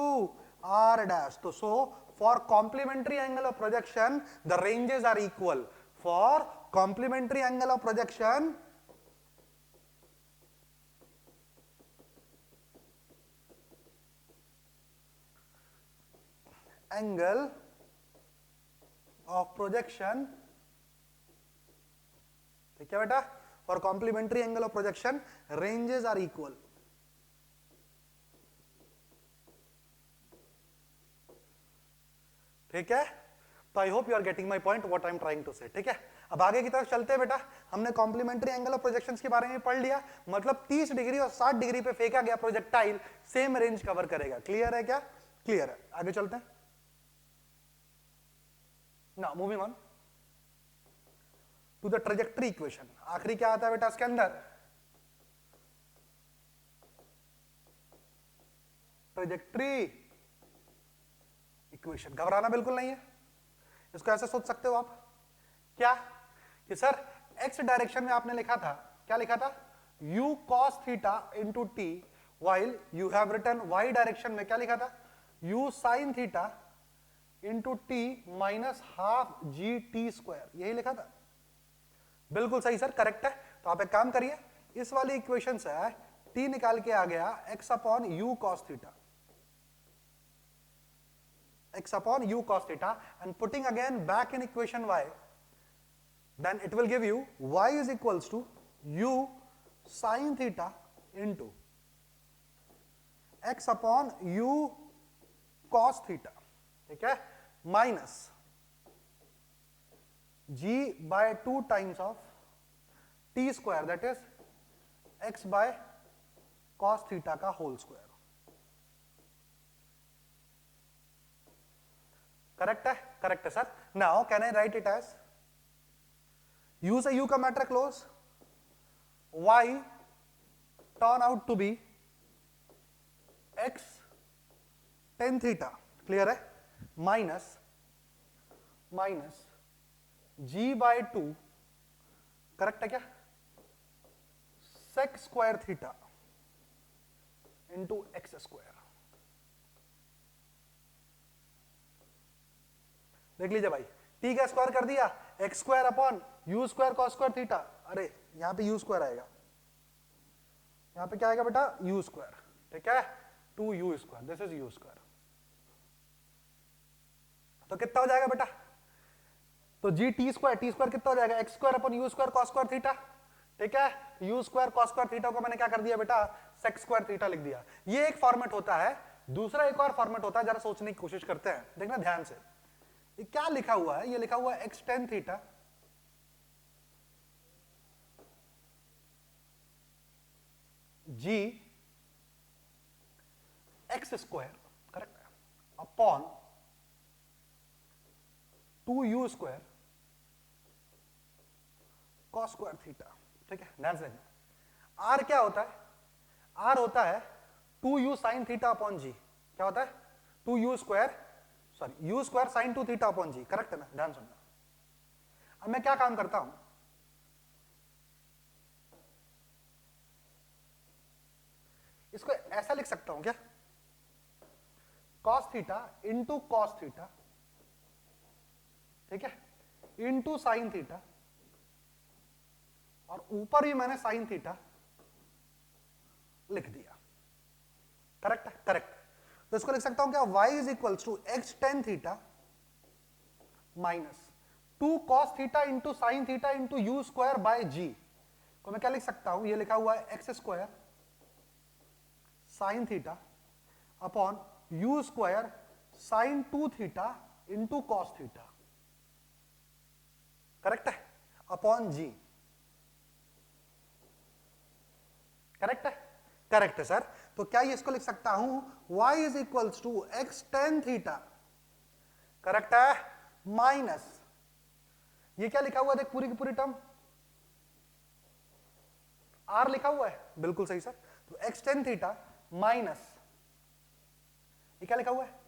r dash। तो so for complementary angle of projection the ranges are equal, for complementary angle of projection angle of projection, ठीक है बेटा, for complementary angle of projection ranges are equal. ठीक है, तो I hope you are getting my point what I am trying to say. ठीक है, अब आगे की तरफ चलते हैं बेटा। हमने कॉम्प्लीमेंट्री एंगल ऑफ प्रोजेक्शंस के बारे में पढ़ लिया, मतलब 30 डिग्री और 60 डिग्री पे फेंका गया प्रोजेक्टाइल सेम रेंज कवर करेगा। क्लियर है क्या? क्लियर है। आगे चलते हैं ना, moving on to the trajectory equation. आखिरी क्या आता है बेटा इसके अंदर? Trajectory equation. घबराना बिल्कुल नहीं है, इसको ऐसे सोच सकते हो आप क्या कि सर एक्स डायरेक्शन में आपने लिखा था, क्या लिखा था? u cos थीटा into t, while you have written y direction में क्या लिखा था? u sin थीटा into t minus half g t square, यही लिखा था। बिल्कुल सही सर, करेक्ट है। तो आप एक काम करिए, इस वाली इक्वेशन से t निकाल के आ गया x upon u cos theta, x upon u cos theta, and putting again back in equation y, then it will give you y is equals to u sin theta into x upon u cos theta, ठीक है, minus g by 2 times of t square, that is x by cos theta का होल स्क्वायर। करेक्ट है? करेक्ट है sir. Now can I write it as u से u का matter close, y turn out to be x tan theta, clear है, minus minus g by 2, correct है क्या, sec square theta into X square. देख लीजिए भाई, t का स्क्वायर कर दिया, X square upon you square cos square theta. अरे यहां पे यू स्क्वायर आएगा, यहां पे क्या आएगा बेटा? यू स्क्वायर, ठीक है, 2u square, this is you square. तो कितना हो जाएगा बेटा? तो जी टी स्क्वायर कितना हो जाएगा? X square upon you square cos square theta, ठीक है। U square cos square theta को मैंने क्या कर दिया बेटा? सेक स्क्वायर थीटा लिख दिया। ये एक फॉर्मेट होता है। दूसरा एक और फॉर्मेट होता है, जरा सोचने की कोशिश करते हैं, देखना ध्यान से। ये क्या लिखा हुआ है? ये लिखा हुआ है एक्स टेन थीटा जी एक्स स्क्वायर, करेक्ट है, upon 2u square cos square theta, ठीक है। ध्यान से आर क्या होता है? आर होता है 2u साइन थीटा अपॉन जी। क्या होता है? 2u square, sorry u square sine 2 theta upon जी, करेक्ट है ना? ध्यान सुनना। अब मैं क्या काम करता हूं, इसको ऐसा लिख सकता हूं क्या? cos थीटा इंटू कॉस थीटा, ठीक है, इंटू साइन थीटा, और ऊपर भी मैंने साइन थीटा लिख दिया। करेक्ट है? करेक्ट। तो इसको लिख सकता हूं क्या? y is equal to x tan theta minus 2 cos theta into sine theta into u square by g को मैं क्या लिख सकता हूं? ये लिखा हुआ है x square sine theta upon you square sine 2 theta into cos theta, correct है, अपॉन जी। करेक्ट है? करेक्ट है सर। तो क्या ये इसको लिख सकता हूं? y is equal to x tan theta, correct है, माइनस ये क्या लिखा हुआ है? देख पूरी की पूरी टर्म r लिखा हुआ है, बिल्कुल सही सर। तो एक्स टेन थीटा माइनस ये क्या लिखा हुआ है?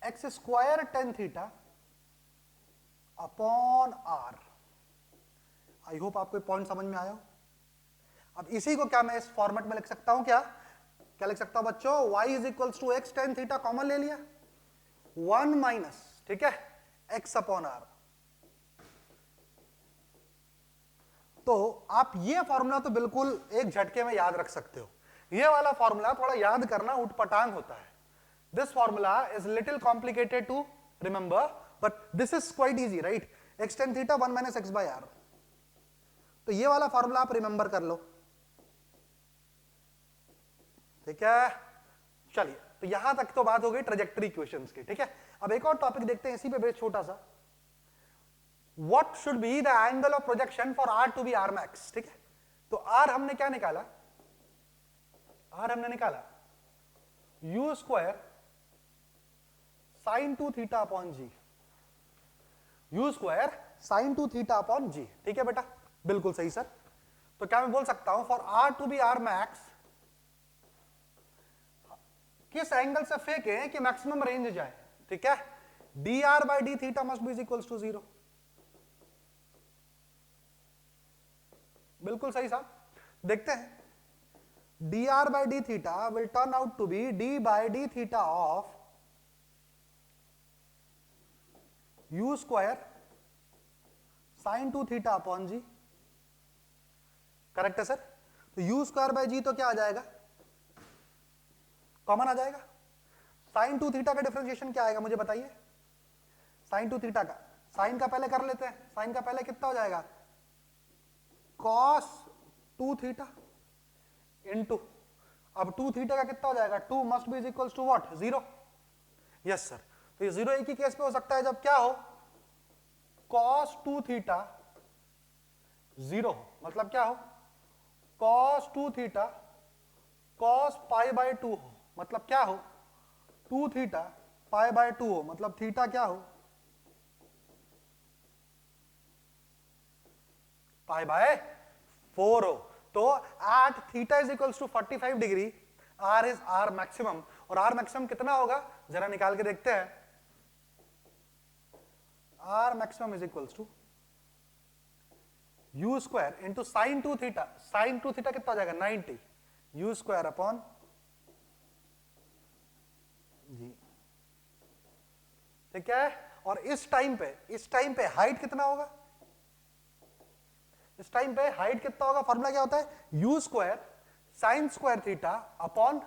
X square tan theta upon r। आई होप आपको पॉइंट समझ में आया हो। अब इसी को क्या मैं इस फॉर्मेट में लिख सकता हूं? क्या क्या लिख सकता हूं बच्चों? y is equal to x tan theta common ले लिया, 1 माइनस, ठीक है, x अपॉन r। तो आप ये फॉर्मूला तो बिल्कुल एक झटके में याद रख सकते हो। ये वाला फॉर्मूला थोड़ा याद करना उठपटांग होता है। This formula is little complicated to remember, but this is quite easy, right? X tan theta 1 minus x by r. तो ये वाला फॉर्मूला आप रिमेंबर कर लो, ठीक है। चलिए, तो यहां तक तो बात हो गई ट्रेजेक्टरी इक्वेशंस की, ठीक है। अब एक और टॉपिक देखते हैं इसी पे बेस छोटा सा, what should be the angle of projection for are to be are max, ठीक है। तो आर हमने क्या निकाला, आर हमने निकाला u square sine 2 theta upon g, u square sine 2 theta upon g, ठीक है बेटा, बिल्कुल सही सर। तो क्या मैं बोल सकता हूं for are to be are max, किस एंगल से फेंके कि मैक्सिमम रेंज जाए, ठीक है। D r by d theta must be equals to 0, बिल्कुल सही साहब। देखते हैं, d r by d theta will turn out to be d by d theta of u square sine 2 theta upon ji, correct है सर। तो यू स्क्वायर बाई जी तो क्या आ जाएगा, कॉमन आ जाएगा। साइन 2 थीटा का डिफरेंशिएशन क्या आएगा मुझे बताइए, साइन 2 थीटा का, साइन का पहले कर लेते हैं, साइन का पहले कितना हो जाएगा, कॉस 2 थीटा इनटू, अब 2 थीटा का कितना हो जाएगा, 2 must be equals to what, 0। Yes sir. तो ये 0 एक ही केस पे हो सकता है जब क्या हो, cos 2 थीटा 0 हो, मतलब क्या हो, cos 2 theta cos pi by 2 हो, मतलब क्या हो, 2 थीटा पाई बाय 2 हो, मतलब थीटा क्या हो, पाई बाय 4 हो। तो at theta is equals to 45 degree r is r maximum, और आर मैक्सिमम कितना होगा जरा निकाल के देखते हैं। R maximum is equals to u square into sine 2 theta, sine 2 theta कितना हो जाएगा 90, यू स्क्वायर अपॉन जी, ठीक है। और इस टाइम पे हाइट कितना होगा, इस टाइम पे हाइट कितना होगा, फॉर्मूला क्या होता है, u square sine square theta upon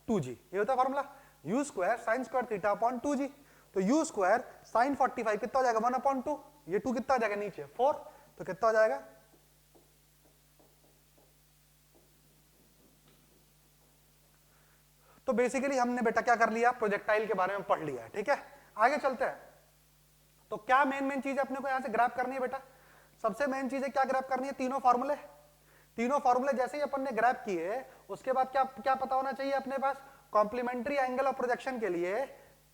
2g, ये होता है formula, you square sine square theta upon 2g। तो यू स्क्वायर साइन 45 कितना हो जाएगा 1/2, ये 2 कितना आ जाएगा नीचे 4, तो कितना हो जाएगा, तो बेसिकली हमने बेटा क्या कर लिया, प्रोजेक्टाइल के बारे में पढ़ लिया है, ठीक है। आगे चलते हैं। तो क्या मेन चीज अपने को यहां से ग्रैब करनी है बेटा, सबसे मेन चीज है क्या ग्रैब करनी है, तीनों फॉर्मूले जैसे ही अपन ने ग्रैब किए उसके बाद क्या क्या पता होना चाहिए अपने पास, कॉम्प्लीमेंट्री एंगल ऑफ प्रोजेक्शन के लिए,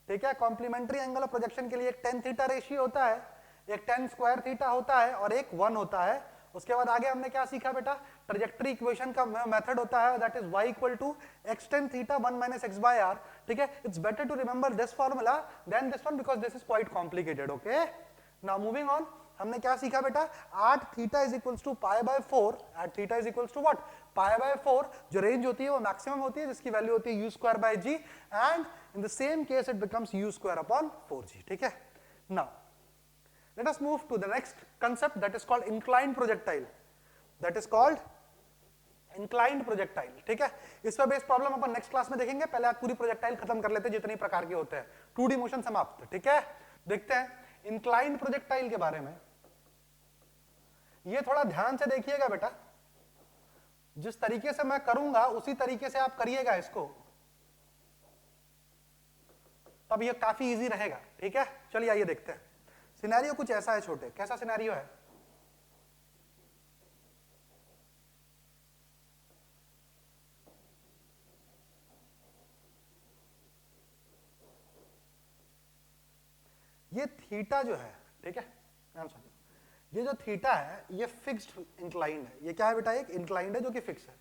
ठीक है, कॉम्प्लीमेंट्री एंगल ऑफ प्रोजेक्शन के लिए एक tan थीटा रेशियो होता है, एक tan स्क्वायर थीटा होता है और एक 1 होता है। उसके बाद आगे हमने क्या सीखा बेटा, ट्रैजेक्टरी इक्वेशन का मेथड होता है, that is y equal to x tan theta 1 minus x by r, ठीक है। It's better to remember this formula than this one because this is quite complicated, okay. Now moving on, हमने क्या सीखा बेटा, at theta is equals to pi by 4, at theta is equals to what, pi by 4, जो रेंज होती है वो मैक्सिमम होती है जिसकी वैल्यू होती है u square by g, and in the same case it becomes u square upon 4g, ठीक है। Now let us move to the next concept that is called inclined projectile, that is called inclined projectile, ठीक है। इस पर बेस्ड प्रॉब्लम अपन नेक्स्ट क्लास में देखेंगे, पहले आप पूरी प्रोजेक्टाइल खत्म कर लेते हैं जितने प्रकार के होते हैं, 2D मोशन समाप्त, ठीक है। देखते हैं इंक्लाइंड प्रोजेक्टाइल के बारे में, ये थोड़ा ध्यान से देखिएगा बेटा, जिस तरीके से मैं करूंगा उसी तरीके से आप करिएगा इसको, तब ये काफी इजी रहेगा, ठीक है। चलिए आइए देखते हैं। सिनेरियो कुछ ऐसा है छोटे, कैसा सिनेरियो है, ये थीटा जो है, ठीक है, ध्यान सुनिए, ये जो थीटा है ये फिक्स्ड इंक्लाइंड है, ये क्या है बेटा, एक इंक्लाइंड है जो कि फिक्स है।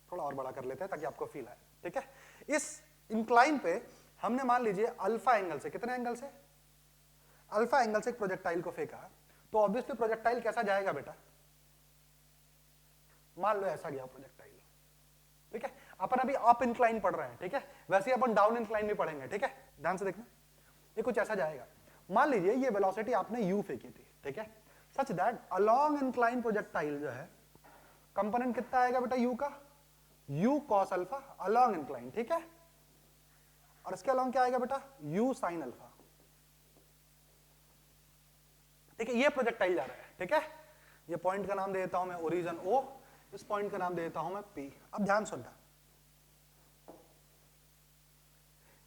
थोड़ा और बड़ा कर लेते हैं ताकि आपको फील आए, ठीक है। इस इंक्लाइन पे हमने मान लीजिए अल्फा एंगल से, कितने एंगल से, अल्फा एंगल से एक प्रोजेक्टाइल को फेंका, तो ऑब्वियसली प्रोजेक्टाइल कैसा जाएगा बेटा, मान लो ऐसा गया प्रोजेक्टाइल, ठीक है। अपन अभी अप इंक्लाइन पढ़ रहे हैं, ठीक है, वैसे ही अपन डाउन इंक्लाइन भी पढ़ेंगे, ठीक है। ध्यान से देखना, ये कुछ ऐसा जाएगा, मान लीजिए ये वेलोसिटी आपने u फेंकी थी, ठीक है, such that along incline projectile जो है कंपोनेंट कितना आएगा बेटा u का, u cos alpha along incline, ठीक है, और इसके अलोंग क्या आएगा बेटा, u sin अल्फा, ठीक है। ये प्रोजेक्टाइल जा रहा है, ठीक है, ये पॉइंट का नाम दे देता हूं मैं ओरिजिन O, इस पॉइंट का नाम दे देता हूं मैं P। अब ध्यान सुनना,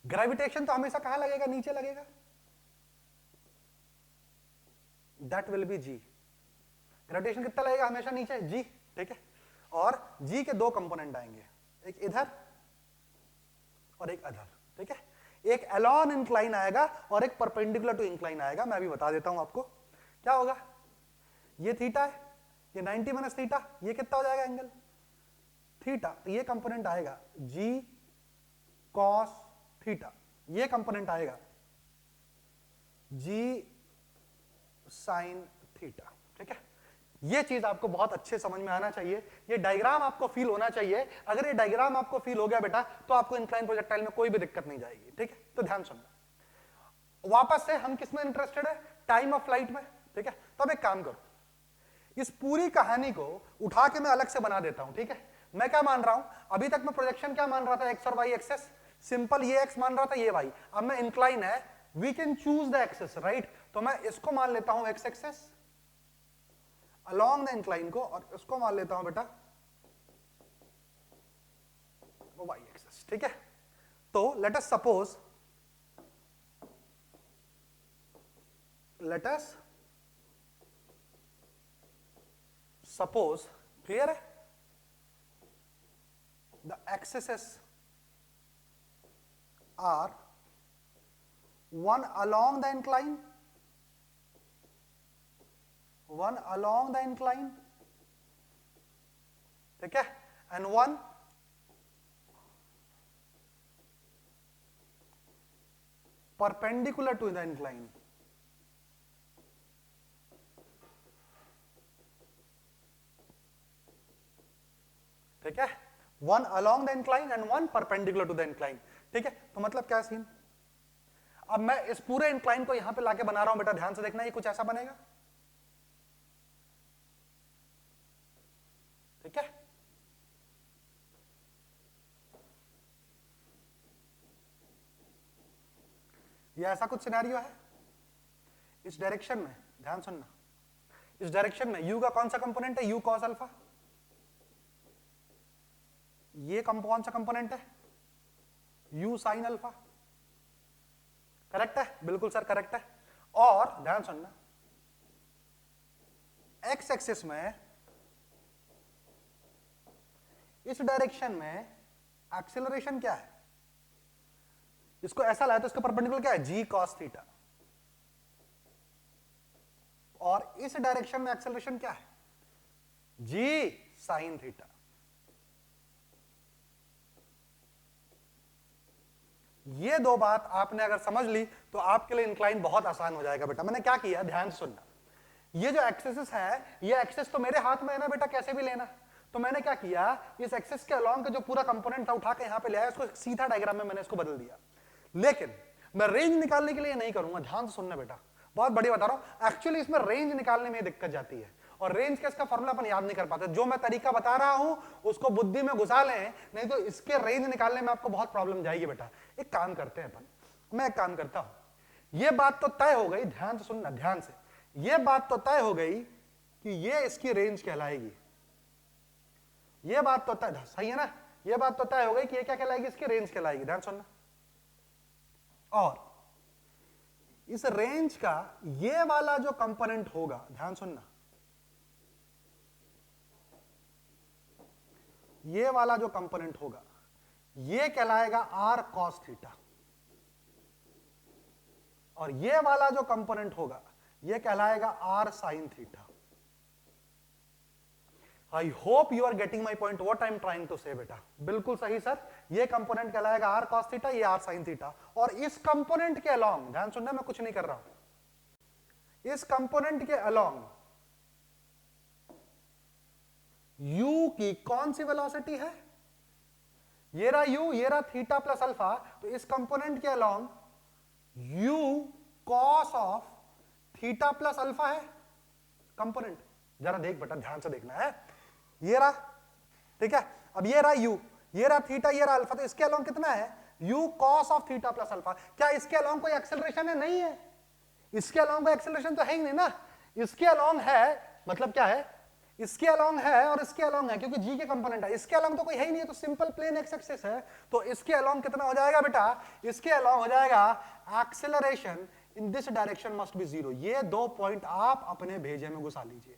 ग्रेविटेशन तो हमेशा कहां लगेगा, नीचे लगेगा, that will B G। Gravitation कितना लगेगा, हमेशा नीचे, G, ठीक है। और G के दो कंपोनेंट आएंगे, एक इधर और एक अधर, ठीक है। एक एलॉन इंक्लाइन आएगा और एक परपेंडिकुलर टू इंक्लाइन आएगा। मैं अभी बता देता हूं आपको क्या होगा। ये थीटा है, ये 90 माइनस थीटा, ये कितना हो जाएगा एंगल थीटा, तो ये कंपोनेंट आएगा G cos थीटा, ये कंपोनेंट आएगा G sin थीटा, ठीक है। ये चीज आपको बहुत अच्छे समझ में आना चाहिए, ये डायग्राम आपको फील होना चाहिए। अगर ये डायग्राम आपको फील हो गया बेटा, तो आपको इंक्लाइन प्रोजेक्टाइल में कोई भी दिक्कत नहीं जाएगी, ठीक है। तो ध्यान सुनना, वापस से हम किस में इंटरेस्टेड है, टाइम ऑफ फ्लाइट में, ठीक है। तो अब एक काम करो, इस पूरी कहानी को उठा के मैं अलग से बना देता हूं, ठीक है। मैं क्या मान रहा हूं, अभी तक मैं प्रोजेक्शन क्या मान रहा था, एक्स और वाई एक्सेस, सिंपल ये एक्स मान रहा था, ये वाई। अब मैं इंक्लाइन है, we can choose the axes, right. तो मैं इसको मान लेता हूं x axes along the incline को, और इसको मान लेता हूं बेटा वाई एक्सेस, ठीक है। तो लेट अस सपोज क्लियर है, the axes are one along the incline, ठीक है, and one perpendicular to the incline, ठीक है, one along the incline and one perpendicular to the incline, ठीक है। तो मतलब क्या सीन, अब मैं इस पूरे इंक्लाइन को यहां पे लाके बना रहा हूं बेटा, ध्यान से देखना, ये कुछ ऐसा बनेगा, ठीक है। ये ऐसा कुछ सिनेरियो है, इस डायरेक्शन में, ध्यान सुनना, इस डायरेक्शन में u का कौन सा कंपोनेंट है, u cos अल्फा, ये कौन सा कंपोनेंट है, u sin अल्फा, करेक्ट है, बिल्कुल सर करेक्ट है। और ध्यान सुनना, एक्स एक्सिस में इस डायरेक्शन में एक्सेलरेशन क्या है, इसको ऐसा लाया तो इसका परपेंडिकुलर क्या है, जी कॉस थीटा, और इस डायरेक्शन में एक्सेलरेशन क्या है, जी साइन थीटा। ये दो बात आपने अगर समझ ली तो आपके लिए इंक्लाइन बहुत आसान हो जाएगा बेटा। मैंने क्या किया, ध्यान से सुनना, ये जो एक्सेस है, ये एक्सेस तो मेरे हाथ में है ना बेटा, कैसे भी लेना। तो मैंने क्या किया, इस एक्सेस के अलोंग का जो पूरा कंपोनेंट था उठा के यहां पे ले आया, इसको सीधा डायग्राम में मैंने इसको बदल दिया। लेकिन मैं रेंज निकालने के लिए नहीं करूंगा, ध्यान से सुनना बेटा, बहुत बड़ी बता रहा हूं। एक्चुअली इसमें रेंज निकालने में दिक्कत जाती है, और रेंज का इसका फॉर्मूला अपन याद नहीं कर पाते। जो मैं तरीका बता रहा हूं उसको बुद्धि में घुसा लें, नहीं तो इसके रेंज निकालने में आपको बहुत प्रॉब्लम जाएगी बेटा। एक काम करते हैं अपन, मैं एक काम करता हूं, ये बात तो तय हो गई, ध्यान से सुनना, ध्यान से, ये बात तो तय हो गई कि ये इसकी रेंज कहलाएगी, ये बात तो तय, सही है ना, ये बात तो तय हो गई कि ये क्या कहलाएगी, इसकी रेंज कहलाएगी, ध्यान सुनना। और इस रेंज का ये वाला जो कंपोनेंट होगा, ध्यान सुनना, ये वाला जो कंपोनेंट होगा ये कहलाएगा आर कॉस थीटा, और ये वाला जो कंपोनेंट होगा ये कहलाएगा R sine theta. I hope you are getting my point, what I am trying to say बेटा। बिल्कुल सही सर, ये कंपोनेंट कहलाएगा आर कॉस थीटा, ये आर साइन थीटा, और इस कंपोनेंट के अलोंग, ध्यान सुनना, मैं कुछ नहीं कर रहा हूं, इस कंपोनेंट के अलोंग u की कौन सी वेलोसिटी है, ये रहा u, ये रहा थीटा प्लस अल्फा, तो इस कंपोनेंट के along u cos of theta plus alpha है कंपोनेंट। जरा देख बेटा, ध्यान से देखना है, ये रहा, ठीक है। अब ये रहा u, ये रहा थीटा, ये रहा अल्फा, तो इसके अलोंग कितना है, u cos of theta plus alpha. क्या इसके अलोंग कोई एक्सेलरेशन है, नहीं है, इसके अलोंग कोई एक्सेलरेशन तो है ही नहीं ना, इसके अलोंग है मतलब क्या है, इसके अलोंग है और इसके अलोंग है, क्योंकि जी के कंपोनेंट है, इसके अलोंग तो कोई है ही नहीं है, तो सिंपल प्लेन एक्स एक्सिस है, तो इसके अलोंग कितना हो जाएगा बेटा, इसके अलोंग हो जाएगा acceleration in this direction must be 0। ये 2 पॉइंट आप अपने भेजे में घुसा लीजिए,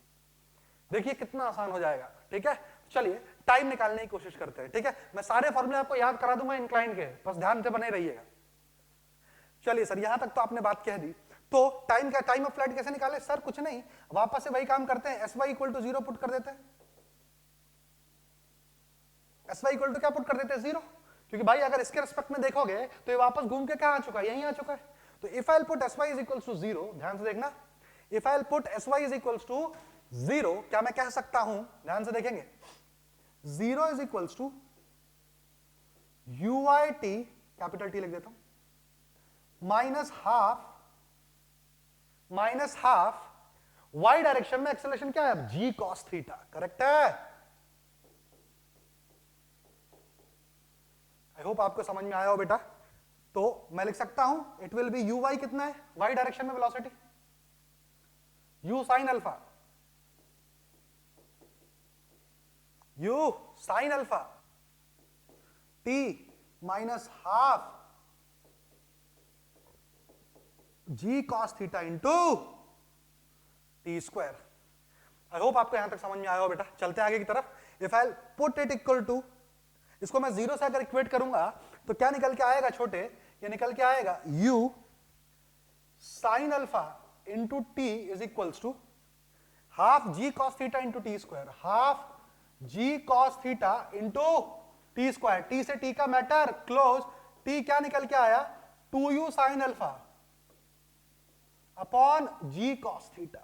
देखिए कितना आसान हो जाएगा। ठीक है, चलिए टाइम निकालने की कोशिश करते हैं। ठीक है, मैं सारे फॉर्मूले आपको याद करा दूंगा इंक्लाइन के, बस ध्यान से बने रहिएगा। चलिए सर, यहां तक तो आपने बात कह दी, तो टाइम क्या, टाइम ऑफ फ्लाइट कैसे निकाले सर? कुछ नहीं, वापस से वही काम करते हैं, S Y equal to 0 put कर देते हैं। एस वाई इक्वल टू क्या पुट कर देते हैं? 0, क्योंकि भाई अगर इसके रिस्पेक्ट में देखोगे तो ये वापस घूम के कहां आ चुका है, यहीं आ चुका है। तो if I put S Y is equal to 0, ध्यान से देखना, if I put S Y is equal to 0, क्या मैं कह सकता हूं, ध्यान से देखेंगे, 0 is equal to U I T, capital T लिख देता हूं, माइनस हाफ वाई डायरेक्शन में एक्सेलरेशन क्या है, जी कॉस थीटा। करेक्ट है, आई होप आपको समझ में आया हो बेटा। तो मैं लिख सकता हूं it will be U Y, कितना है वाई डायरेक्शन में velocity, U sine alpha, U sine alpha T minus half G cos theta into T square. I hope आपको यहां तक समझ में आया हो बेटा। चलते आगे की तरफ। If I put it equal to, इसको मैं 0 से अगर इक्वेट करूंगा तो क्या निकल के आएगा छोटे, ये निकल के आएगा u sine alpha into T is equals to half G cos theta into T square, half G cos theta into T square, T से टी का मैटर क्लोज, टी क्या निकल के आया 2u sine alpha upon G cos theta.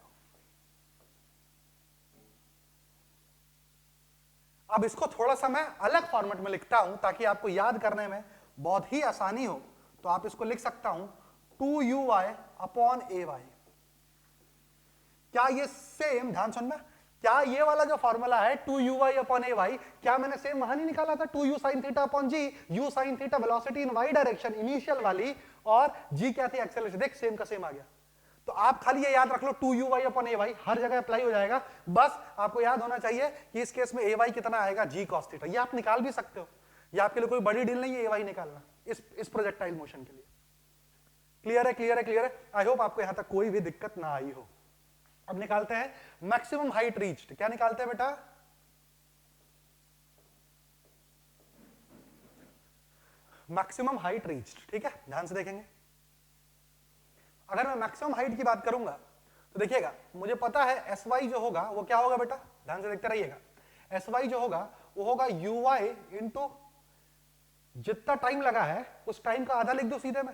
अब इसको थोड़ा सा मैं अलग फॉर्मेट में लिखता हूं ताकि आपको याद करने में बहुत ही आसानी हो, तो आप इसको लिख सकता हूं 2uy अपॉन ay। क्या ये सेम, ध्यान सुनना, क्या ये वाला जो फॉर्मूला है 2uy अपॉन ay, क्या मैंने सेम वहां नहीं निकाला था 2u sin थीटा upon g, u sin theta velocity in y direction initial वाली, और g क्या थी एक्सेलरेशन, देख सेम का सेम आ गया। तो आप खाली ये याद रख लो 2uy अपॉन ay हर जगह अप्लाई हो जाएगा, बस आपको याद होना चाहिए कि इस केस में ay कितना आएगा g cos थीटा। ये आप निकाल भी सकते हो, ये आपके लिए कोई बड़ी डील नहीं है ay निकालना इस प्रोजेक्टाइल मोशन के लिए। क्लियर है, क्लियर है, क्लियर है। आई होप आपको यहां तक कोई भी दिक्कत ना आई हो। अब निकालते हैं मैक्सिमम हाइट रीच्ड। क्या निकालते हैं बेटा, मैक्सिमम हाइट रीच्ड। ठीक है, ध्यान से देखेंगे, अगर मैं मैक्सिमम हाइट की बात करूंगा तो देखिएगा मुझे पता है एस वाई जो होगा वो क्या होगा बेटा, ध्यान से देखते रहिएगा, एस वाई जो होगा वो होगा यू वाई इंटू जितना टाइम लगा है उस टाइम का आधा लिख दो सीधे में,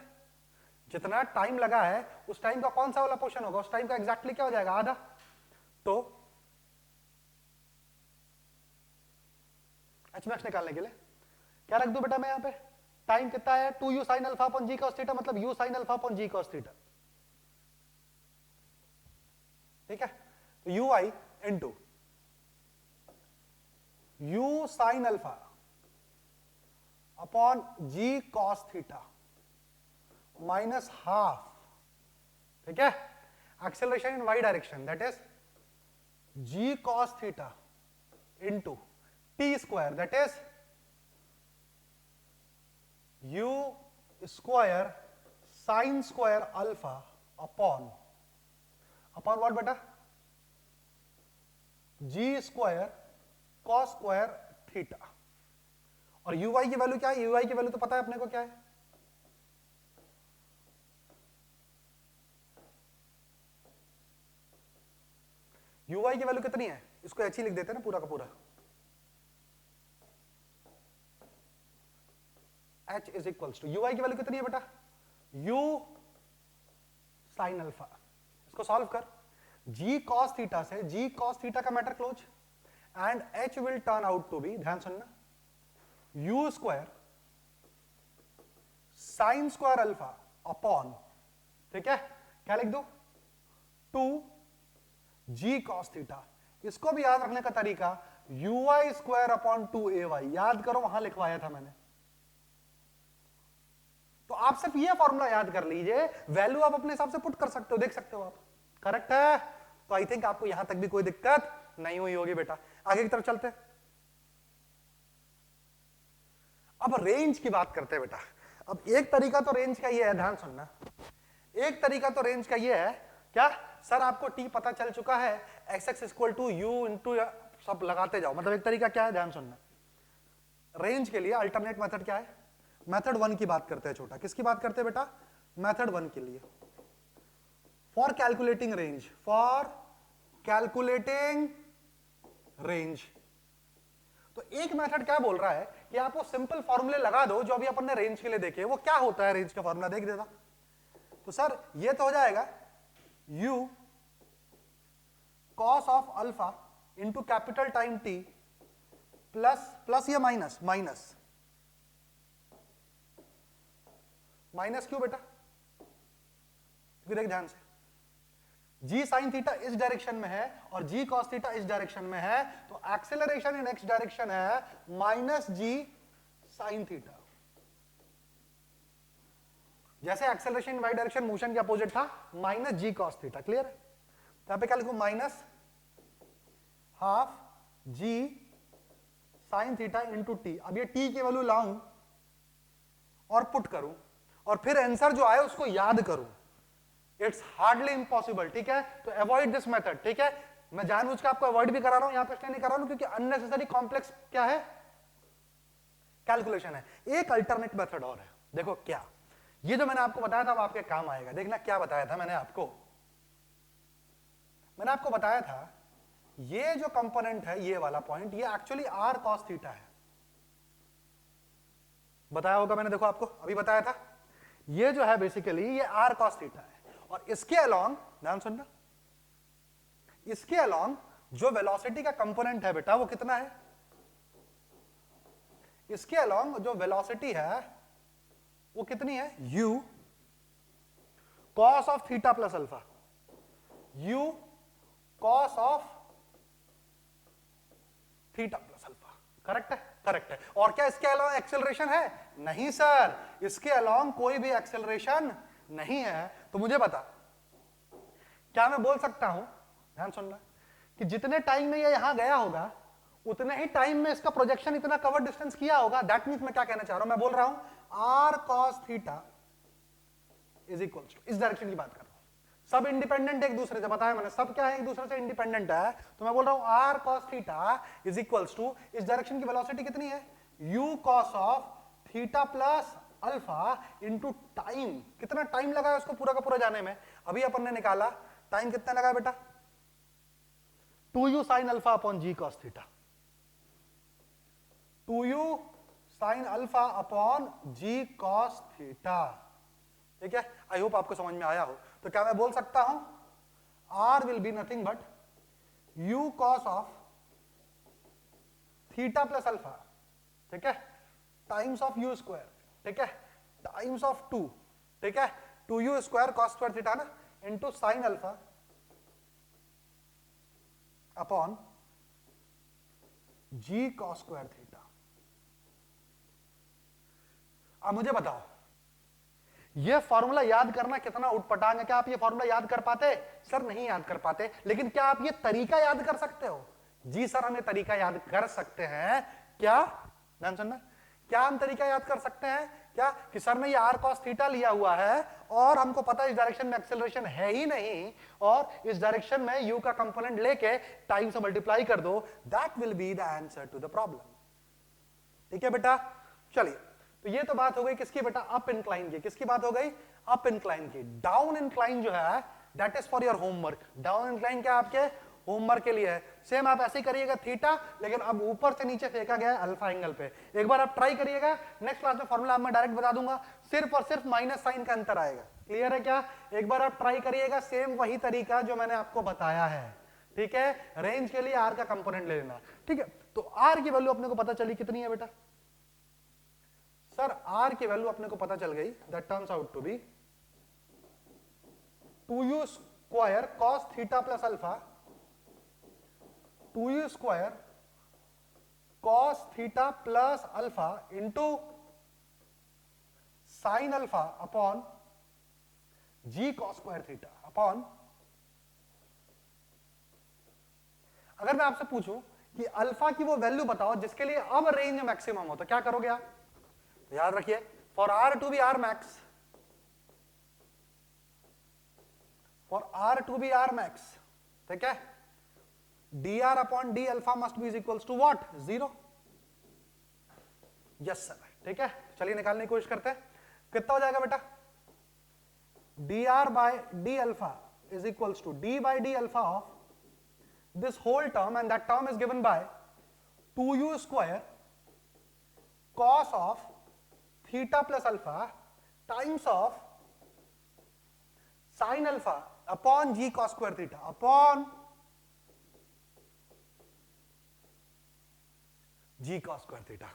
जितना टाइम लगा है उस टाइम का कौन सा वाला पोर्शन होगा, उस टाइम का एग्जैक्टली क्या हो जाएगा, आधा। तो एच मैक्स निकालने के लिए क्या रख दो बेटा मैं यहां पे, टाइम कितना है 2u sin alpha upon g cos theta, मतलब u sin alpha upon g cos theta. ठीक है, तो ui into u sin alpha upon g cos theta minus half, ठीक है, acceleration in y direction that is g cos थीटा into t square that is u square sine square alpha upon what बेटा, g square cos square theta. और uy की वैल्यू क्या है, uy की वैल्यू तो पता है अपने को क्या है, uy की वैल्यू कितनी है, इसको h ही लिख देते हैं ना पूरा का पूरा, h is equals to ui की वैल्यू कितनी है बेटा, u साइन अल्फा। इसको सॉल्व कर, g cos थीटा से g cos थीटा का matter close and h will turn out to be, ध्यान सुनना, u square sine square alpha upon, ठीक है, क्या लिख दो 2g cos थीटा। इसको भी याद रखने का तरीका ui स्क्वायर अपॉन 2ay, याद करो वहां लिखवाया था मैंने। तो आप सिर्फ ये फॉर्मूला याद कर लीजिए, वैल्यू आप अपने हिसाब से पुट कर सकते हो, देख सकते हो आप, करेक्ट है। तो आई थिंक आपको यहां तक भी कोई दिक्कत नहीं हुई होगी बेटा। आगे की तरफ चलते हैं। अब रेंज की बात करते हैं बेटा। अब एक तरीका तो रेंज का ये है, ध्यान सुनना, एक तरीका तो रेंज का ये है, क्या सर आपको टी पता चल चुका है, X X equal to U into, सब लगाते जाओ, मतलब एक तरीका क्या है, ध्यान सुनना। रेंज के लिए अल्टरनेट मेथड क्या है, मेथड 1 की बात करते हैं छोटा। किसकी बात करते हैं बेटा, मेथड 1 के लिए, for calculating range, for calculating range. तो एक मेथड क्या बोल रहा है कि आप वो सिंपल फॉर्मूले लगा दो जो अभी अपन ने रेंज के लिए देखे। वो क्या होता है रेंज का फॉर्मूला, देख देता। तो सर ये तो हो जाएगा u cos of alpha into capital time t plus, plus या माइनस, माइनस, माइनस क्यों बेटा, क्योंकि देख ध्यान से, g साइन थीटा इस डायरेक्शन में है और g cos थीटा इस डायरेक्शन में है, तो एक्सेलरेशन इन x डायरेक्शन है माइनस g साइन थीटा। जैसे acceleration in y direction motion के अपोजिट था, minus g cos theta. Clear है? यहां पे क्या लिखूं, minus half g sign theta into T. अब ये t की वैल्यू लाऊं और पुट करूं और फिर आंसर जो आए उसको याद करूं, इट्स हार्डली इम्पॉसिबल। ठीक है, तो अवॉइड दिस मेथड। ठीक है, मैं जानबूझ के आपको अवॉइड भी करा रहा हूं, यहां पे इसलिए नहीं करा रहा हूं क्योंकि अननेसेसरी कॉम्प्लेक्स क्या है, कैलकुलेशन है। एक अल्टरनेट मेथड और है, देखो क्या, ये जो मैंने आपको बताया था वो आपके काम आएगा। देखना क्या बताया था मैंने आपको, मैंने आपको बताया था ये जो कंपोनेंट है, ये वाला पॉइंट, ये एक्चुअली r cos थीटा है। बताया होगा मैंने, देखो आपको अभी बताया था, ये जो है बेसिकली ये r cos थीटा है। और इसके अलोंग, ध्यान सुनना, इसके अलोंग जो वेलोसिटी का कंपोनेंट है बेटा वो कितना है, इसके अलोंग जो वेलोसिटी है वो कितनी है, u cos of theta plus alpha, u cos of theta plus alpha. Correct है, करेक्ट है। और क्या इसके अलावा एक्सेलरेशन है, नहीं सर, इसके अलावा कोई भी एक्सेलरेशन नहीं है। तो मुझे बता, क्या मैं बोल सकता हूं, ध्यान सुनना, कि जितने टाइम में ये यहां गया होगा उतने ही टाइम में इसका प्रोजेक्शन इतना कवर डिस्टेंस किया होगा। दैट मींस मैं क्या कहना चाह रहा हूं, मैं बोल रहा हूं r cos theta is equal to, इस डायरेक्शन की बात कर रहा हूं, सब इंडिपेंडेंट एक दूसरे से, बताया मैंने सब क्या है, एक दूसरे से इंडिपेंडेंट है। तो मैं बोल रहा हूं r cos theta is equals to, इस डायरेक्शन की वेलोसिटी कितनी है, u cos of theta plus alpha into time. कितना टाइम लगा है उसको पूरा का पूरा जाने में, अभी अपन ने निकाला टाइम कितना लगा बेटा, 2u sin alpha upon g cos theta, 2u sin alpha upon g cos theta. ठीक है, आई होप आपको समझ में आया हो। तो क्या मैं बोल सकता हूं r will be nothing but u cos of theta plus alpha, ठीक है, टाइम्स ऑफ u स्क्वायर, ठीक है, टाइम्स ऑफ 2, ठीक है, 2u square cos square theta ना, into sin alpha upon g cos square theta. अब मुझे बताओ ये फॉर्मूला याद करना कितना उटपटांग है, क्या आप ये फॉर्मूला याद कर पाते, सर नहीं याद कर पाते, लेकिन क्या आप ये तरीका याद कर सकते हो, जी सर हम ये तरीका याद कर सकते हैं। क्या, ध्यान सुनना, क्या हम तरीका याद कर सकते हैं, क्या कि सर ने ये r cos थीटा लिया हुआ है और हमको पता है इस डायरेक्शन में एक्सेलरेशन है ही नहीं, और इस डायरेक्शन में u का कंपोनेंट लेके टाइम से मल्टीप्लाई कर दो, that will be the answer to the problem. ठीक है बेटा, चलिए, तो ये तो बात हो गई किसकी बेटा, अप इंक्लाइन की। किसकी बात हो गई, अप इंक्लाइन की। डाउन इंक्लाइन जो है that is for your homework. Down incline क्या आपके होमवर्क के लिए है, सेम आप ऐसे ही करिएगा थीटा, लेकिन अब ऊपर से नीचे फेंका गया है अल्फा एंगल पे। एक बार आप ट्राई करिएगा, नेक्स्ट क्लास में फॉर्मूला मैं डायरेक्ट बता दूंगा, सिर्फ और सिर्फ माइनस साइन का अंतर आएगा। क्लियर है क्या, एक बार आप ट्राई करिएगा, सेम वही तरीका जो मैंने आपको बताया है। ठीक है, रेंज के लिए आर का कंपोनेंट ले लेना। ठीक है, तो आर की वैल्यू अपने को पता चली कितनी है बेटा, सर आर की वैल्यू अपने को पता चल गई, that turns out to be 2u square cos theta plus alpha, 2u square cos theta plus alpha into sine alpha upon G cos square theta upon अगर मैं आपसे पूछूं कि अल्फा की वो वैल्यू बताओ जिसके लिए अब रेंज मैक्सिमम हो, तो क्या करोगे आप? तो याद रखिए, for are to be are max, for are to be are max, ठीक है, D R upon D alpha must be equals to what? 0। Yes sir, ठीक है। चलिए निकालने की कोशिश करते हैं, कितना हो जाएगा बेटा? D R by D alpha is equals to D by D alpha of this whole term, and that term is given by 2u square cos of theta plus alpha times of sin alpha upon g cos square theta upon g cos square theta।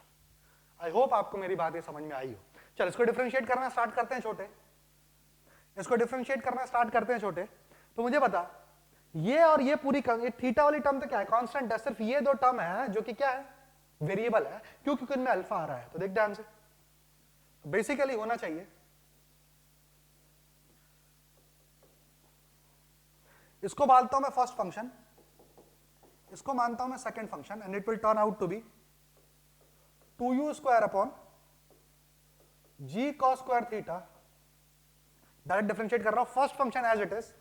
I hope आपको मेरी बात ये समझ में आई हो। चल इसको डिफरेंशिएट करना स्टार्ट करते हैं छोटे, इसको डिफरेंशिएट करना स्टार्ट करते हैं छोटे। तो मुझे बता, ये और ये पूरी ये थीटा वाली टर्म तो क्या है? कांस्टेंट है। सिर्फ ये दो टर्म है जो कि क्या है? वेरिएबल है। क्यों? क्योंकि इनमें अल्फा आ रहा है। तो देख ध्यान से, बेसिकली होना चाहिए इसको मानता हूं मैं फर्स्ट फंक्शन, इसको मानता हूं मैं second function, and it will turn out to be 2u square upon g cos square theta. Direct differentiate कर रहा हूं first function as it is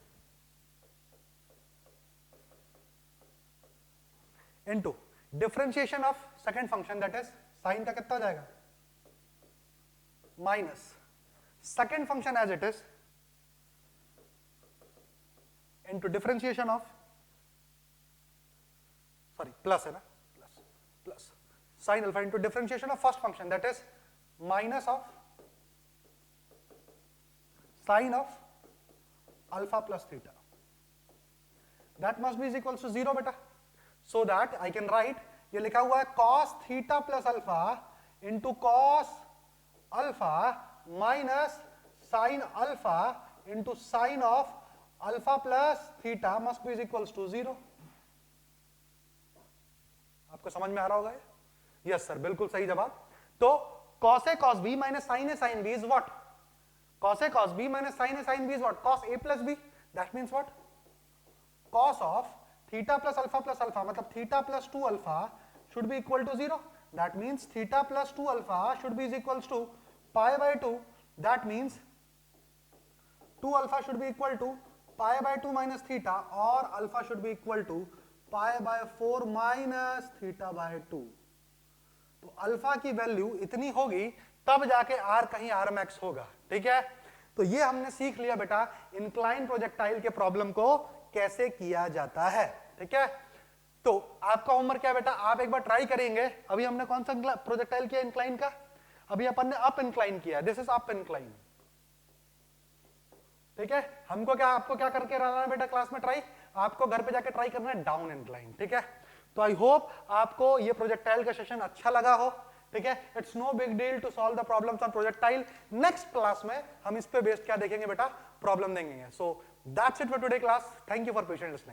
into differentiation of second function, that is sin का कितना हो जाएगा? Minus second function as it is into differentiation of, sorry plus है ना, plus sin alpha into differentiation of first function, that is minus of sin of alpha plus theta, that must be is equals to 0 बेटा। So that I can write, ये लिखा हुआ है cos theta plus alpha into cos alpha minus sin alpha into sin of alpha plus theta must be equals to 0। आपको समझ में आ रहा होगा? यस सर, बिल्कुल सही जवाब। तो cos a cos b minus sin a sin b is what? Cos a cos b minus sin a sin b is what? Cos a plus b। That means what? Cos of theta plus alpha मतलब theta plus 2 alpha should be equal to 0। That means theta plus 2 alpha should be equals to pi by 2। That means 2 alpha should be equal to pi by 2 minus theta, or alpha should be equal to pi by 4 minus theta by 2। तो अल्फा की वैल्यू इतनी होगी तब जाके r कहीं r max होगा, ठीक है। तो ये हमने सीख लिया बेटा इंक्लाइन प्रोजेक्टाइल के प्रॉब्लम को कैसे किया जाता है, ठीक है। तो आपका होमवर्क क्या है बेटा? आप एक बार ट्राई करेंगे। अभी हमने कौन सा प्रोजेक्टाइल किया इंक्लाइन का? अभी अपन ने अप इंक्लाइन किया, दिस इज अप इंक्लाइन, ठीक है। हमको क्या, आपको क्या करके रहना है बेटा क्लास में ट्राई? आपको घर पे जाके ट्राई करना है डाउन इंक्लाइन, ठीक है। तो आई होप आपको ये प्रोजेक्टाइल का सेशन अच्छा लगा हो, ठीक है। It's no big deal to solve the problems on projectile. Next class में हम इस पे बेस्ड क्या देखेंगे बेटा? प्रॉब्लम देंगे। So that's it for today class. Thank you for patient listening.